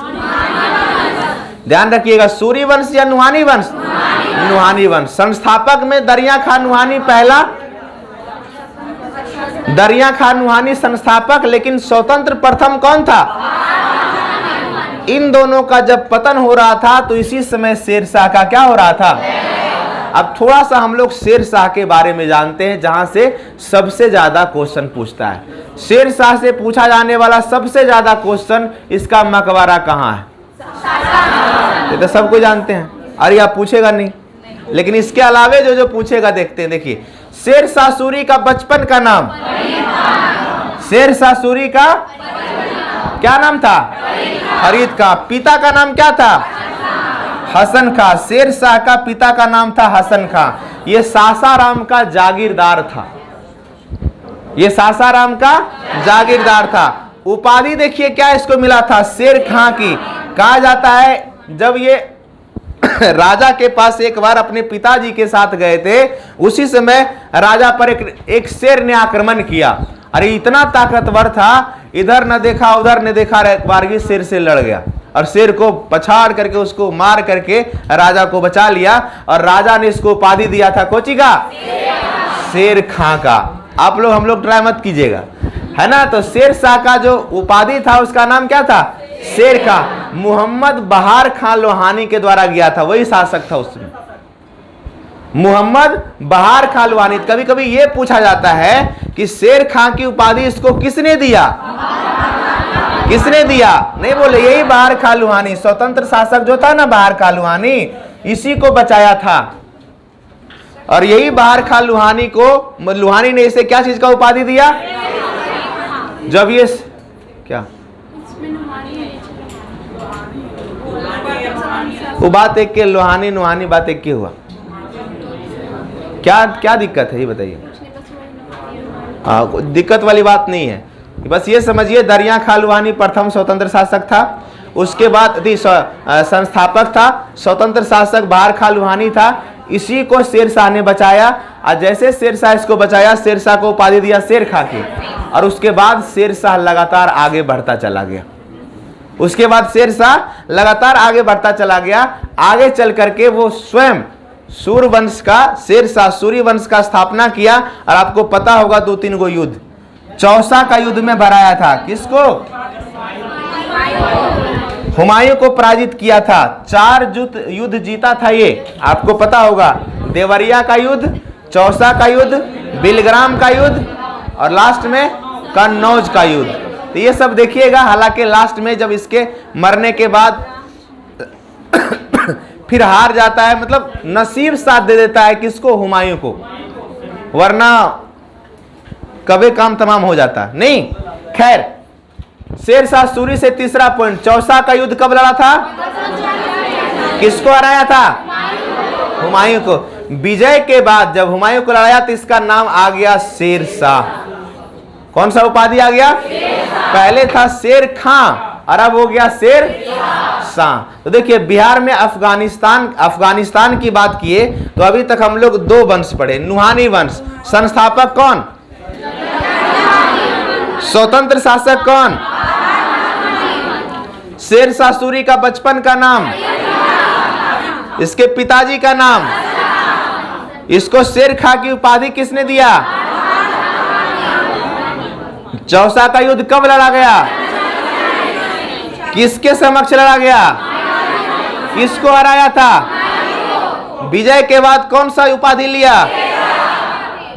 ध्यान रखिएगा, सूरी वंश या नुहानी वंश? नुहानी वंश। संस्थापक में दरिया खान लुहानी पहला, दरिया खान लुहानी संस्थापक, लेकिन स्वतंत्र प्रथम कौन था? इन दोनों का जब पतन हो रहा था तो इसी समय शेरशाह का क्या हो रहा था? अब थोड़ा सा हम लोग शेरशाह के बारे में जानते हैं, जहां से सबसे ज्यादा क्वेश्चन पूछता है। शेरशाह से पूछा जाने वाला सबसे ज्यादा क्वेश्चन, इसका मकबरा कहाँ है? ये तो सबको जानते हैं, अरे आप पूछेगा नहीं, लेकिन इसके अलावे जो जो पूछेगा देखते हैं। देखिए, शेरशाह सूरी का बचपन का नाम, शेरशाह सूरी का क्या नाम था? फरीद का। पिता का नाम क्या था? हसन खां। शेरशाह का पिता का नाम था हसन खां। ये सासाराम का जागीरदार था, ये सासाराम का जागीरदार था। उपाधि देखिए क्या इसको मिला था? शेर खां की। कहा जाता है जब ये राजा के पास एक बार अपने पिताजी के साथ गए थे, उसी समय राजा पर एक शेर ने आक्रमण किया। अरे इतना ताकतवर था, इधर न देखा उधर न देखा, एक बार ही शेर से लड़ गया और शेर को पछाड़ करके उसको मार करके राजा को बचा लिया, और राजा ने इसको उपाधि दिया था कोची का? शेर खां का। आप लोग हम लोग ट्राई मत कीजिएगा, है ना। तो शेरशाह का जो उपाधि था उसका नाम क्या था? शेर खां। मोहम्मद बहार खान लोहानी के द्वारा गया था, वही शासक था उसमें, मोहम्मद बहार खान लोहानी। कभी कभी यह पूछा जाता है कि शेर खां की उपाधि इसको किसने दिया? किसने दिया? नहीं बोले, यही बहार खान लोहानी, स्वतंत्र शासक जो था ना बहार खान लोहानी, इसी को बचाया था। और यही बहार खान लोहानी को, लोहानी ने इसे क्या चीज का उपाधि दिया? जब ये क्या वो बात एक के लोहानी नुहानी बात एक के हुआ, क्या क्या दिक्कत है ये बताइए? दिक्कत वाली बात नहीं है, बस ये समझिए दरिया खान लुहानी प्रथम स्वतंत्र शासक था, उसके बाद संस्थापक था, स्वतंत्र शासक बहार खान लुहानी था। इसी को शेरशाह ने बचाया, और जैसे शेरशाह इसको बचाया, शेरशाह को उपाधि दिया शेर खां की, और उसके बाद शेरशाह लगातार आगे बढ़ता चला गया। उसके बाद शेरशाह लगातार आगे बढ़ता चला गया। आगे चल करके वो स्वयं सूर्यवंश का, शेरशाह सूर्यवंश का स्थापना किया। और आपको पता होगा 2-3 गो युद्ध, चौसा का युद्ध में भराया था। किसको? हुमायूं को पराजित किया था। 4 युद्ध जीता था ये, आपको पता होगा। देवरिया का युद्ध, चौसा का युद्ध, बिलग्राम का युद्ध, और लास्ट में कन्नौज का युद्ध। तो ये सब देखिएगा। हालांकि लास्ट में जब इसके मरने के बाद फिर हार जाता है, मतलब नसीब साथ दे देता है किसको? हुमायूं को, वरना कभी काम तमाम हो जाता नहीं। खैर, शेरशाह सूरी से तीसरा पॉइंट, चौसा का युद्ध कब लड़ा था? किसको हराया था? हुमायूं को। विजय के बाद जब हुमायूं को लड़ाया तो इसका नाम आ गया शेर शाह। कौन सा उपाधि आ गया? पहले था शेर खां और अब हो गया शेर शाह। तो देखिए बिहार में अफगानिस्तान की बात किए तो अभी तक हम लोग 2 वंश पढ़े। नुहानी वंश, संस्थापक कौन? स्वतंत्र शासक कौन? शेर शाह सूरी का बचपन का नाम, इसके पिताजी का नाम, इसको शेर खां की उपाधि किसने दिया? चौसा का युद्ध कब लड़ा गया? किसके समक्ष लड़ा गया? किसको हराया था? विजय के बाद कौन सा उपाधि लिया?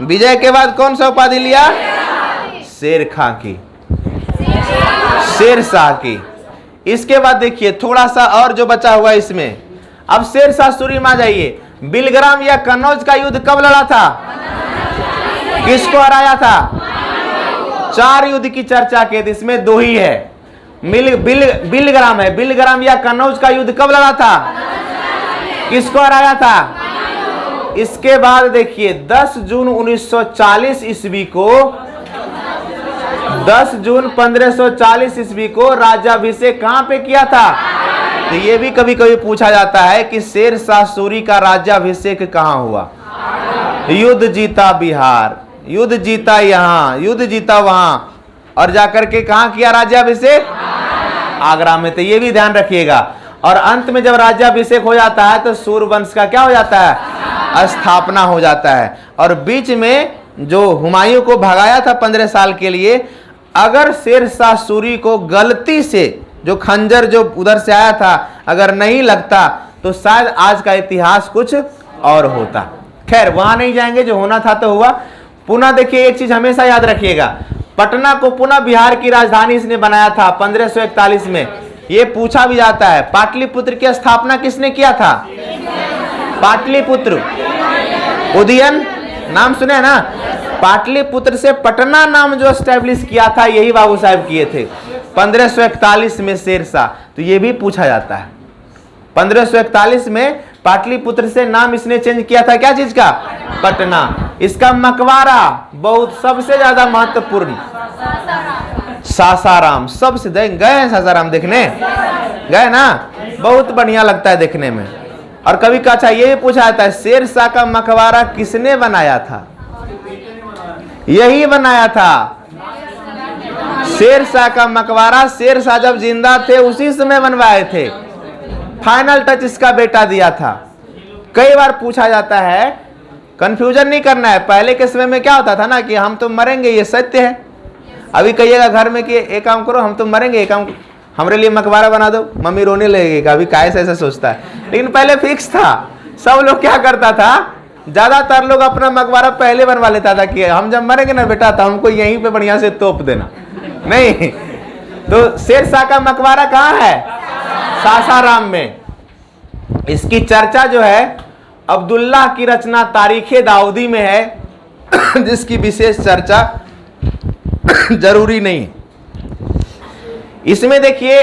विजय के बाद कौन सा उपाधि लिया? शेर खां की, शेर शाह की। इसके बाद देखिए थोड़ा सा और जो बचा हुआ है इसमें। अब शेर शाह सूरी में आ जाइए। बिलग्राम या कन्नौज का युद्ध कब लड़ा था? किसको हराया था? 4 युद्ध की चर्चा के, इसमें 2 ही है। बिलग्राम है। बिलग्राम या कन्नौज का युद्ध कब लड़ा था? किसको हराया था? इसके बाद देखिए 10 जून 1940 ईस्वी को 10 जून 1540 ईस्वी को राज्याभिषेक कहां पे किया था? तो ये भी कभी कभी पूछा जाता है कि शेर शाह सूरी का राज्याभिषेक कहां हुआ? युद्ध जीता बिहार, युद्ध जीता यहाँ, युद्ध जीता वहां, और जाकर के कहां किया राज्याभिषेक? आगरा में। तो ये भी ध्यान रखिएगा। और अंत में जब राज्याभिषेक हो जाता है तो सूर्यवंश का क्या हो जाता है? स्थापना हो जाता है। और बीच में जो हुमायूं को भगाया था 15 साल के लिए, अगर शेर शाह सूरी को गलती से जो खंजर जो उधर से आया था अगर नहीं लगता तो शायद आज का इतिहास कुछ और होता। खैर वहां नहीं जाएंगे, जो होना था तो हुआ। पुनः देखिए एक चीज हमेशा याद रखिएगा, पटना को पुनः बिहार की राजधानी इसने बनाया था 1541 में। ये पूछा भी जाता है पाटलिपुत्र की स्थापना किसने किया था? पाटलिपुत्र, उदयन नाम सुने ना? पाटलिपुत्र से पटना नाम जो एस्टेब्लिश किया था यही बाबू साहब किए थे 1541 में शेर शाह। तो ये भी पूछा जाता है 1541 में पाटलिपुत्र से नाम इसने चेंज किया था क्या चीज का? पटना। इसका मकबरा बहुत सबसे ज्यादा महत्वपूर्ण सासाराम। सबसे गए हैं सासाराम देखने? गए ना? बहुत बढ़िया लगता है देखने में। और कभी का अच्छा ये भी पूछा जाता है शेर शाह का मकबरा किसने बनाया था? यही बनाया था शेर शाह का मकबरा। शेर शाह जब जिंदा थे उसी समय बनवाए थे। फाइनल टच इसका बेटा दिया था। कई बार पूछा जाता है, कंफ्यूजन नहीं करना है। पहले के समय में क्या होता था ना कि हम तो मरेंगे, ये सत्य है। अभी कहिएगा घर में कि एक काम करो, हम तो मरेंगे, एक काम हमारे लिए मकबरा बना दो, मम्मी रोने लगेगी। अभी कैसे ऐसा सोचता है, लेकिन पहले फिक्स था। सब लोग क्या करता था, ज्यादातर लोग अपना मकबरा पहले बनवा लेता था कि हम जब मरेंगे ना बेटा तो हमको यहीं पे बढ़िया से तोप देना। नहीं, तो शेर शाह का मकबरा कहाँ है? सासाराम में। इसकी चर्चा जो है अब्दुल्लाह की रचना तारीखे दाऊदी में है, जिसकी विशेष चर्चा जरूरी नहीं। इसमें देखिए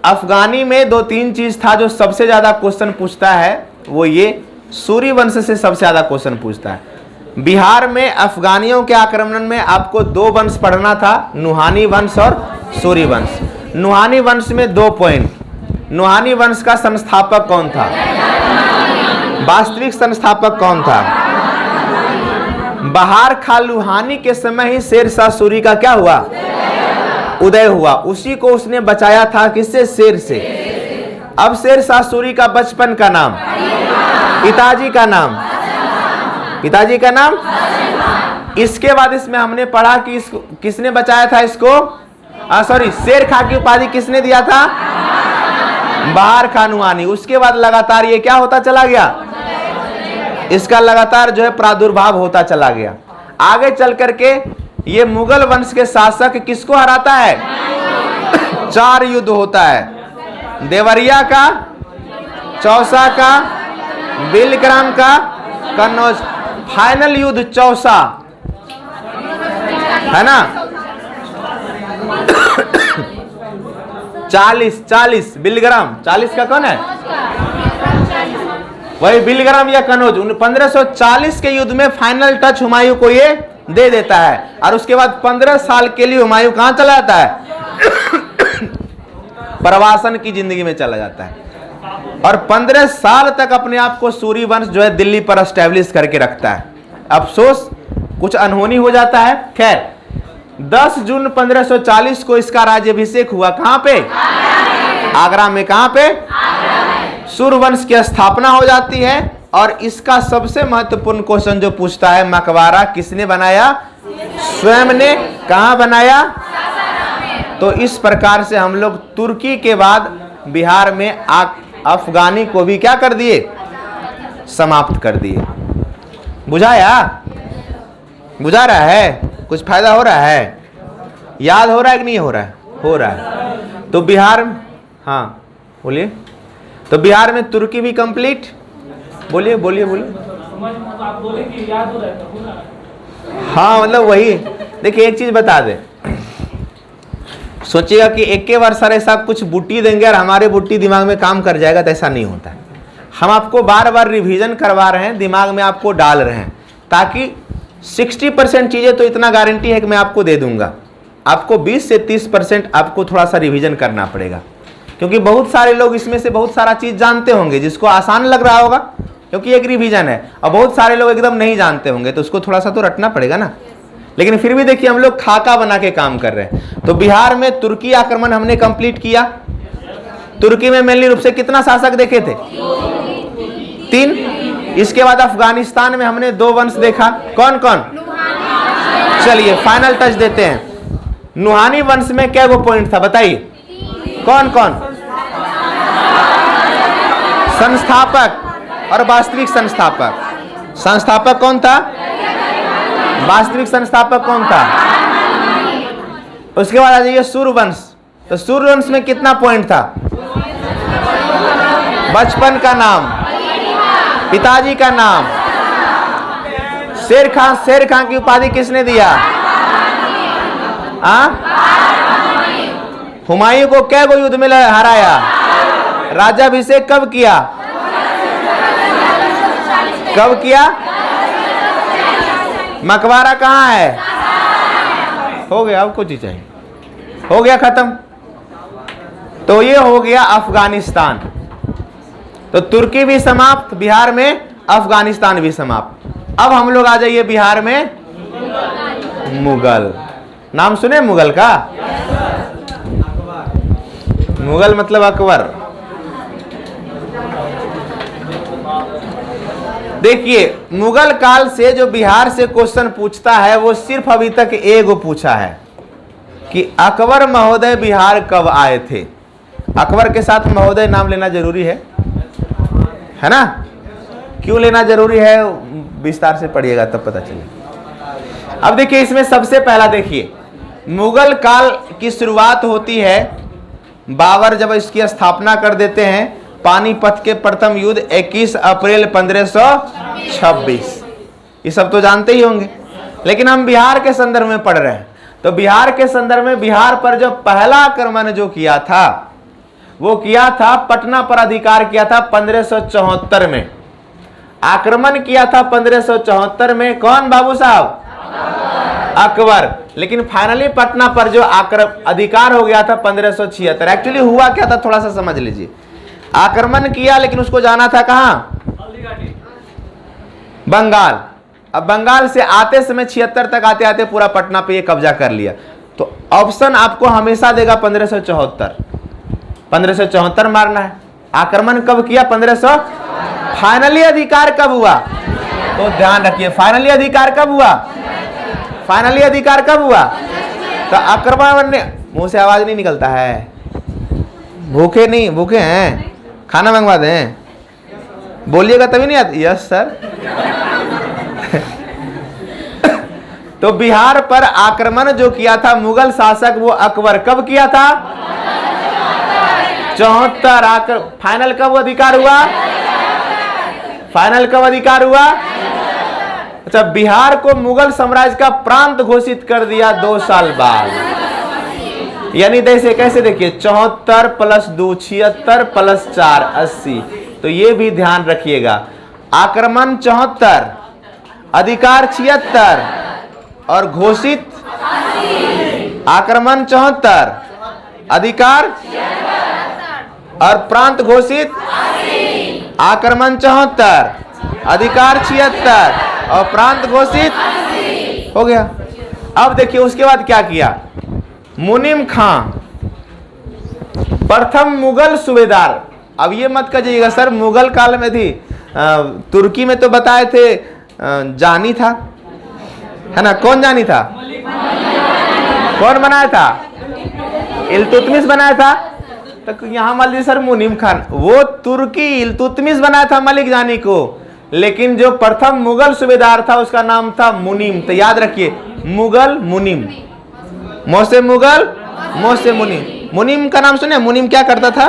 अफगानी में 2-3 चीज था जो सबसे ज्यादा क्वेश्चन पूछता है, वो ये सूरी वंश से सबसे ज्यादा क्वेश्चन पूछता है। बिहार में अफगानियों के आक्रमण में आपको 2 वंश पढ़ना था, नुहानी वंश और सूरी वंश। नुहानी वंश में 2 पॉइंट। नुहानी वंश का संस्थापक कौन था? वास्तविक संस्थापक कौन था? बहार खां लुहानी के समय ही शेर शाह सूरी का क्या हुआ? उदय हुआ। उसी को उसने बचाया था, किससे? शेर से। अब शेर शाह सूरी का बचपन का नाम, पिताजी का नाम, पिताजी का नाम। इसके बाद इसमें हमने पढ़ा कि इसको किसने बचाया था इसको? सॉरी, शेर खां की उपाधि किसने दिया था? बहार खां लुहानी। उसके बाद लगातार ये क्या होता चला गया? इसका लगातार जो है प्रादुर्भाव होता चला गया। आगे चल करके ये मुगल वंश के शासक किसको हराता है? 4 युद्ध होता है, देवरिया का, चौसा का, बिलग्राम का, कन्नौज। फाइनल युद्ध चौसा है ना? 40 बिलग्राम। 40 का कौन है? वही बिलग्राम या कनौज 1540 के युद्ध में फाइनल टच हुमायूं को ये दे देता है, और उसके बाद 15 साल के लिए हुमायूं कहां चला जाता है? प्रवासन की जिंदगी में चला जाता है, और 15 साल तक अपने आप को सूर्यवंश जो है दिल्ली पर एस्टेब्लिश करके रखता है। अफसोस कुछ अनहोनी हो जाता है। खैर 10 जून 1540 को इसका राज्याभिषेक हुआ। कहां पे? आगरा में। कहां पे? सूर्यवंश की स्थापना हो जाती है, और इसका सबसे महत्वपूर्ण क्वेश्चन जो पूछता है, मकबरा किसने बनाया? स्वयं ने। कहां बनाया? तो इस प्रकार से हम लोग तुर्की के बाद बिहार में अफगानी को भी क्या कर दिए? समाप्त कर दिए। बुझाया? बुझा रहा है? कुछ फायदा हो रहा है? याद हो रहा है कि नहीं हो रहा है? हो रहा है। तो बिहार, हाँ बोलिए, तो बिहार में तुर्की भी कंप्लीट। बोलिए बोलिए बोलिए। हाँ मतलब वही। देखिए एक चीज बता दे, सोचिएगा कि एक के बार सर ऐसा कुछ बुट्टी देंगे और हमारे बुट्टी दिमाग में काम कर जाएगा, तो ऐसा नहीं होता है। हम आपको बार बार रिवीजन करवा रहे हैं, दिमाग में आपको डाल रहे हैं, ताकि 60% चीजें तो इतना गारंटी है कि मैं आपको दे दूंगा, आपको 20 से 30% आपको थोड़ा सा रिवीजन करना पड़ेगा, क्योंकि बहुत सारे लोग इसमें से बहुत सारा चीज जानते होंगे, जिसको आसान लग रहा होगा क्योंकि एक रिवीजन है, और बहुत सारे लोग एकदम नहीं जानते होंगे, तो उसको थोड़ा सा तो रटना पड़ेगा ना। लेकिन फिर भी देखिए हम लोग खाका बना के काम कर रहे हैं। तो बिहार में तुर्की आक्रमण हमने कंप्लीट किया। तुर्की में मेनली रूप से कितना शासक देखे थे? 3। इसके बाद अफगानिस्तान में हमने 2 वंश देखा। कौन कौन? चलिए फाइनल टच देते हैं। नुहानी वंश में क्या वो पॉइंट था बताइए? कौन कौन? संस्थापक और वास्तविक संस्थापक। संस्थापक कौन था? वास्तविक संस्थापक कौन था? उसके बाद आ जाइए सूर्यवंश। तो सूर्यवंश में कितना पॉइंट था? बचपन का नाम, पिताजी का नाम। शेर खान की उपाधि किसने दिया? हुमायूं को क्या युद्ध में हराया? राज्याभिषेक कब किया? कब किया? मकबरा कहाँ है? हो गया, अब कुछ ही चाहिए, हो गया खत्म। तो ये हो गया अफगानिस्तान। तो तुर्की भी समाप्त, बिहार में अफगानिस्तान भी समाप्त। अब हम लोग आ जाइए बिहार में मुगल। नाम सुने मुगल का? मुगल मतलब अकबर। देखिए मुगल काल से जो बिहार से क्वेश्चन पूछता है वो सिर्फ अभी तक एक पूछा है कि अकबर महोदय बिहार कब आए थे। अकबर के साथ महोदय नाम लेना जरूरी है ना? क्यों लेना जरूरी है विस्तार से पढ़िएगा तब पता चलेगा। अब देखिए इसमें सबसे पहला देखिए मुगल काल की शुरुआत होती है, बाबर जब इसकी स्थापना कर देते हैं, पानीपत के प्रथम युद्ध 21 अप्रैल 1526। ये सब तो जानते ही होंगे, लेकिन हम बिहार के संदर्भ में पढ़ रहे हैं। तो बिहार के संदर्भ में बिहार पर जो पहला आक्रमण जो किया था वो किया था, पटना पर अधिकार किया था 1574 में। आक्रमण किया था 1574 में कौन बाबू साहब? अकबर। लेकिन फाइनली पटना पर जो अधिकार हो गया था 1576। एक्चुअली हुआ क्या था थोड़ा सा समझ लीजिए। आक्रमण किया लेकिन उसको जाना था कहां? बंगाल। अब बंगाल से आते समय 76 तक आते आते पूरा पटना पे ये कब्जा कर लिया। तो ऑप्शन आपको हमेशा देगा 1574। 1574 मारना है। आक्रमण कब किया? 1500। फाइनली अधिकार कब हुआ? तो ध्यान रखिए फाइनली अधिकार कब हुआ? फाइनली अधिकार कब हुआ? तो आक्रमण ने, मुंह से आवाज नहीं निकलता है, भूखे नहीं, भूखे हैं, खाना मंगवा दें, बोलिएगा तभी नहीं आती। Yes sir. तो बिहार पर आक्रमण जो किया था मुगल शासक वो अकबर, कब किया था? 74। फाइनल कब अधिकार हुआ? फाइनल कब अधिकार हुआ? अच्छा, बिहार को मुगल साम्राज्य का प्रांत घोषित कर दिया 2 साल बाद। यानी जैसे कैसे देखिए 74 + 2 76 + 4 80। तो तो ये भी ध्यान रखिएगा। आक्रमण 74, अधिकार 76 और घोषित आक्रमण 74, अधिकार और प्रांत घोषित आक्रमण 74, अधिकार 76 और प्रांत घोषित हो गया। अब देखिए उसके बाद क्या किया। मुनीम खां प्रथम मुगल सूबेदार। अब ये मत कहिएगा सर मुगल काल में थी, तुर्की में तो बताए थे जानी था, है ना। कौन जानी था? कौन बनाया था? इल्तुतमिश बनाया था। तो यहाँ मान लीजिए सर मुनीम खान, वो तुर्की इल्तुतमिश बनाया था मलिक जानी को, लेकिन जो प्रथम मुगल सूबेदार था उसका नाम था मुनीम। तो याद रखिए मुगल मुनीम, मोसे मुगल मोसे मुनीम। मुनीम का नाम सुने? मुनीम क्या करता था?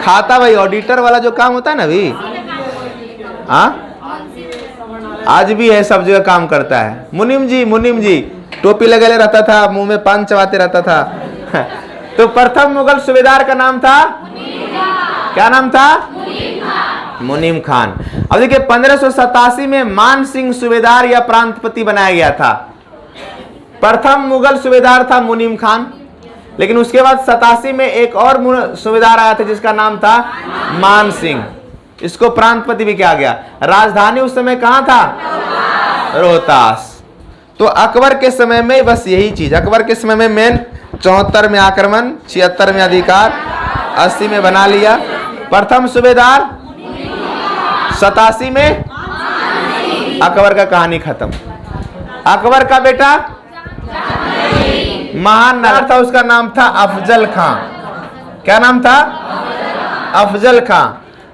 खाता भाई, ऑडिटर वाला जो काम होता है ना अभी, हाँ आज भी है, सब जगह काम करता है। मुनीम जी टोपी लगे रहता था, मुंह में पान चबाते रहता था। तो प्रथम मुगल सूबेदार का नाम था, क्या नाम था? मुनीम खान। अब देखिए 1587 में मान सिंह सूबेदार या प्रांतपति बनाया गया था। प्रथम मुगल सूबेदार था मुनीम खान, लेकिन उसके बाद 87 में एक और सूबेदार आया था जिसका नाम था मान सिंह। इसको प्रांतपति भी कहा गया। राजधानी उस समय कहां था? रोहतास। तो अकबर के समय में बस यही चीज, अकबर के समय में मेन 74 में आक्रमण, 76 में अधिकार, 80 में बना लिया। प्रथम सूबेदार 87 में अकबर का कहानी खत्म। अकबर का बेटा महान नगर था, उसका नाम था अफजल खां। क्या नाम था? अफजल खां।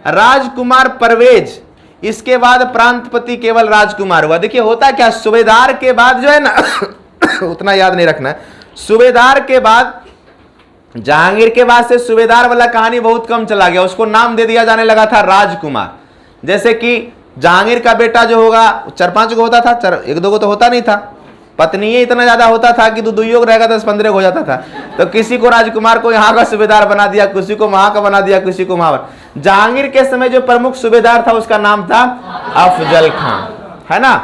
राजकुमार परवेज, इसके बाद प्रांतपति केवल राजकुमार हुआ। देखिए होता क्या, सूबेदार के बाद जो है ना उतना याद नहीं रखना है। सूबेदार के बाद जहांगीर के बाद से सूबेदार वाला कहानी बहुत कम चला गया, उसको नाम दे दिया जाने लगा था राजकुमार। जैसे कि जहांगीर का बेटा जो होगा 4-5 को होता था, 1-2 को तो होता नहीं था, पत्नी इतना ज्यादा होता था कि 2 रहेगा 10-15 हो जाता था। तो किसी को राजकुमार को यहाँ का सूबेदार बना दिया, किसी को वहां का बना दिया, किसी को वहां। जहांगीर के समय जो प्रमुख सूबेदार था उसका नाम था अफजल खां, है ना।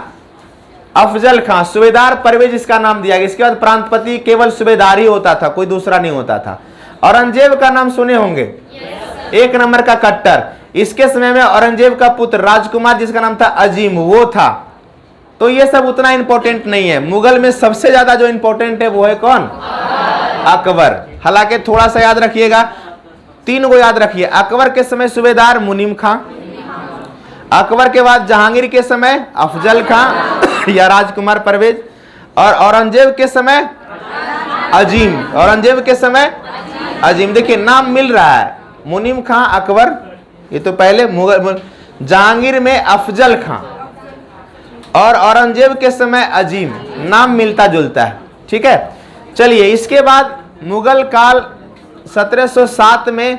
अफजल खां। सूबेदार परवेज इसका नाम दिया गया। इसके बाद प्रांतपति केवल सूबेदार ही होता था, कोई दूसरा नहीं होता था। औरंगजेब का नाम सुने होंगे, 1 नंबर का कट्टर। इसके समय में औरंगजेब का पुत्र राजकुमार जिसका नाम था अजीम, वो था। तो ये सब उतना इंपॉर्टेंट नहीं है। मुगल में सबसे ज्यादा जो इंपॉर्टेंट है वो है कौन? अकबर। हालांकि थोड़ा सा याद रखिएगा, 3 को याद रखिए। अकबर के समय सूबेदार मुनीम खां, अकबर के बाद जहांगीर के समय अफजल खां या राजकुमार परवेज, और औरंगजेब के समय अजीम। औरंगजेब के समय अजीम। देखिए नाम मिल रहा है, मुनीम खां अकबर, ये तो पहले मुगल। जहांगीर में अफजल खां और औरंगजेब के समय अजीम, नाम मिलता जुलता है। ठीक है, चलिए इसके बाद मुगल काल 1707 में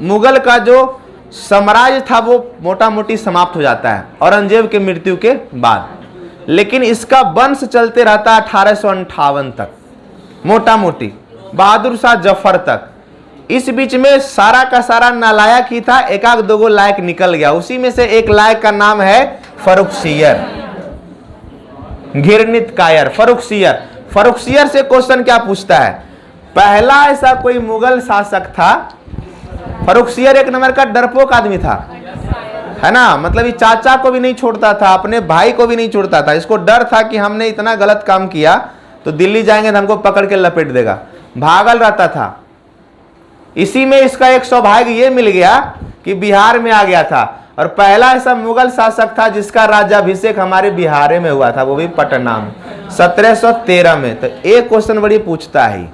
मुगल का जो साम्राज्य था वो मोटा मोटी समाप्त हो जाता है औरंगजेब के मृत्यु के बाद, लेकिन इसका वंश चलते रहता है 1858 तक, मोटा मोटी बहादुर शाह जफर तक। इस बीच में सारा का सारा नालायक ही था, 1-2 लायक निकल गया। उसी में से एक लायक का नाम है फर्रुखसियर, घिरनित कायर। फर्रुखसियर से क्वेश्चन क्या पूछता है? पहला ऐसा कोई मुगल शासक था। फर्रुखसियर 1 नंबर का डरपोक आदमी था, है ना। मतलब ये चाचा को भी नहीं छोड़ता था, अपने भाई को भी नहीं छोड़ता था। इसको डर था कि हमने इतना गलत काम किया तो दिल्ली जाएंगे तो हमको पकड़ के लपेट देगा, भागल रहता था। इसी में इसका एक सौभाग्य ये मिल गया कि बिहार में आ गया था, और पहला ऐसा मुगल शासक था जिसका राज्याभिषेक हमारे बिहार में हुआ था, वो भी पटना में 1713 में। तो एक क्वेश्चन बड़ी पूछता है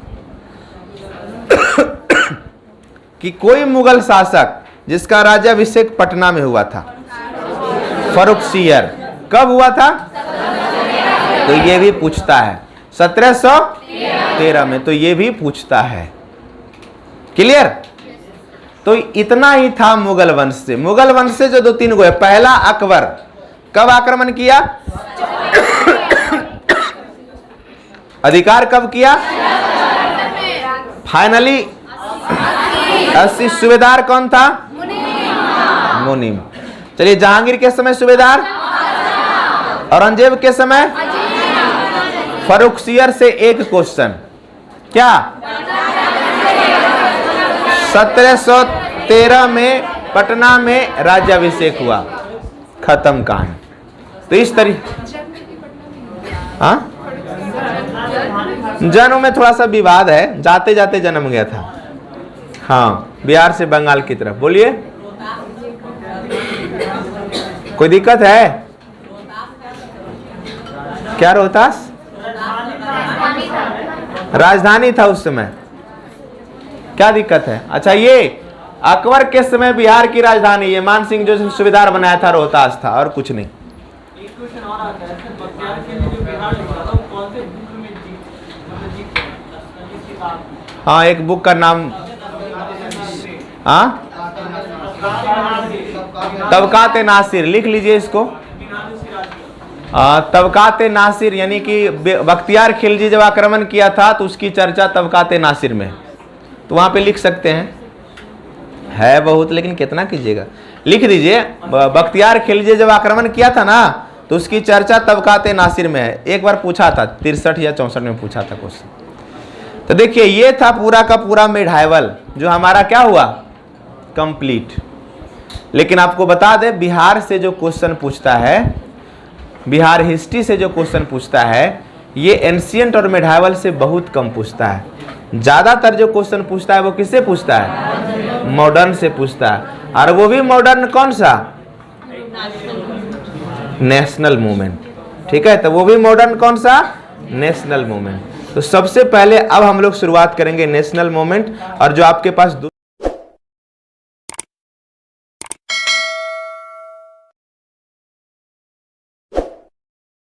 कि कोई मुगल शासक जिसका राज्याभिषेक पटना में हुआ था, फर्रुखसियर, कब हुआ था? तो ये भी पूछता है 1713 में, तो ये भी पूछता है। क्लियर? तो इतना ही था मुगल वंश से। मुगल वंश से जो 2-3 गो है। पहला अकबर, कब आक्रमण किया? अधिकार कब किया? फाइनली 80। सूबेदार कौन था? मुनीम। चलिए, जहांगीर के समय सूबेदार, औरंगजेब के समय फर्रुखसियर से एक क्वेश्चन, क्या 1713 में पटना में राज्याभिषेक हुआ, खत्म कहानी। तो इस तरीके, हाँ, जन्म में थोड़ा सा विवाद है, जाते जाते जन्म गया था। हाँ, बिहार से बंगाल की तरफ। बोलिए, कोई दिक्कत है क्या? रोहतास राजधानी था उस समय, क्या दिक्कत है? अच्छा, ये अकबर के समय बिहार की राजधानी, ये मान सिंह जो सूबेदार बनाया था रोहतास था, और कुछ नहीं। हाँ, एक बुक का नाम, हाँ, तबकात-ए नासिर, लिख लीजिए इसको। तबकात-ए नासिर यानी कि बख्तियार खिलजी जब आक्रमण किया था तो उसकी चर्चा तबकात-ए नासिर में, तो वहां पे लिख सकते हैं। है बहुत, लेकिन कितना कीजिएगा, लिख दीजिए। बख्तियार खिलजी जब आक्रमण किया था ना, तो उसकी चर्चा तबकात-ए नासिर में है। एक बार पूछा था, 63 या 64 में पूछा था क्वेश्चन। तो देखिए, ये था पूरा का पूरा मिडाइवल, जो हमारा क्या हुआ, कंप्लीट। लेकिन आपको बता दें, बिहार से जो क्वेश्चन पूछता है, बिहार हिस्ट्री से जो क्वेश्चन पूछता है, ये एंशिएंट और मिडाइवल से बहुत कम पूछता है। ज्यादातर जो क्वेश्चन पूछता है वो किससे पूछता है, मॉडर्न से पूछता है, और वो भी मॉडर्न कौन सा, नेशनल मूवमेंट। ठीक है, तो वो भी मॉडर्न कौन सा, नेशनल मूवमेंट। तो सबसे पहले अब हम लोग शुरुआत करेंगे नेशनल मूवमेंट, और जो आपके पास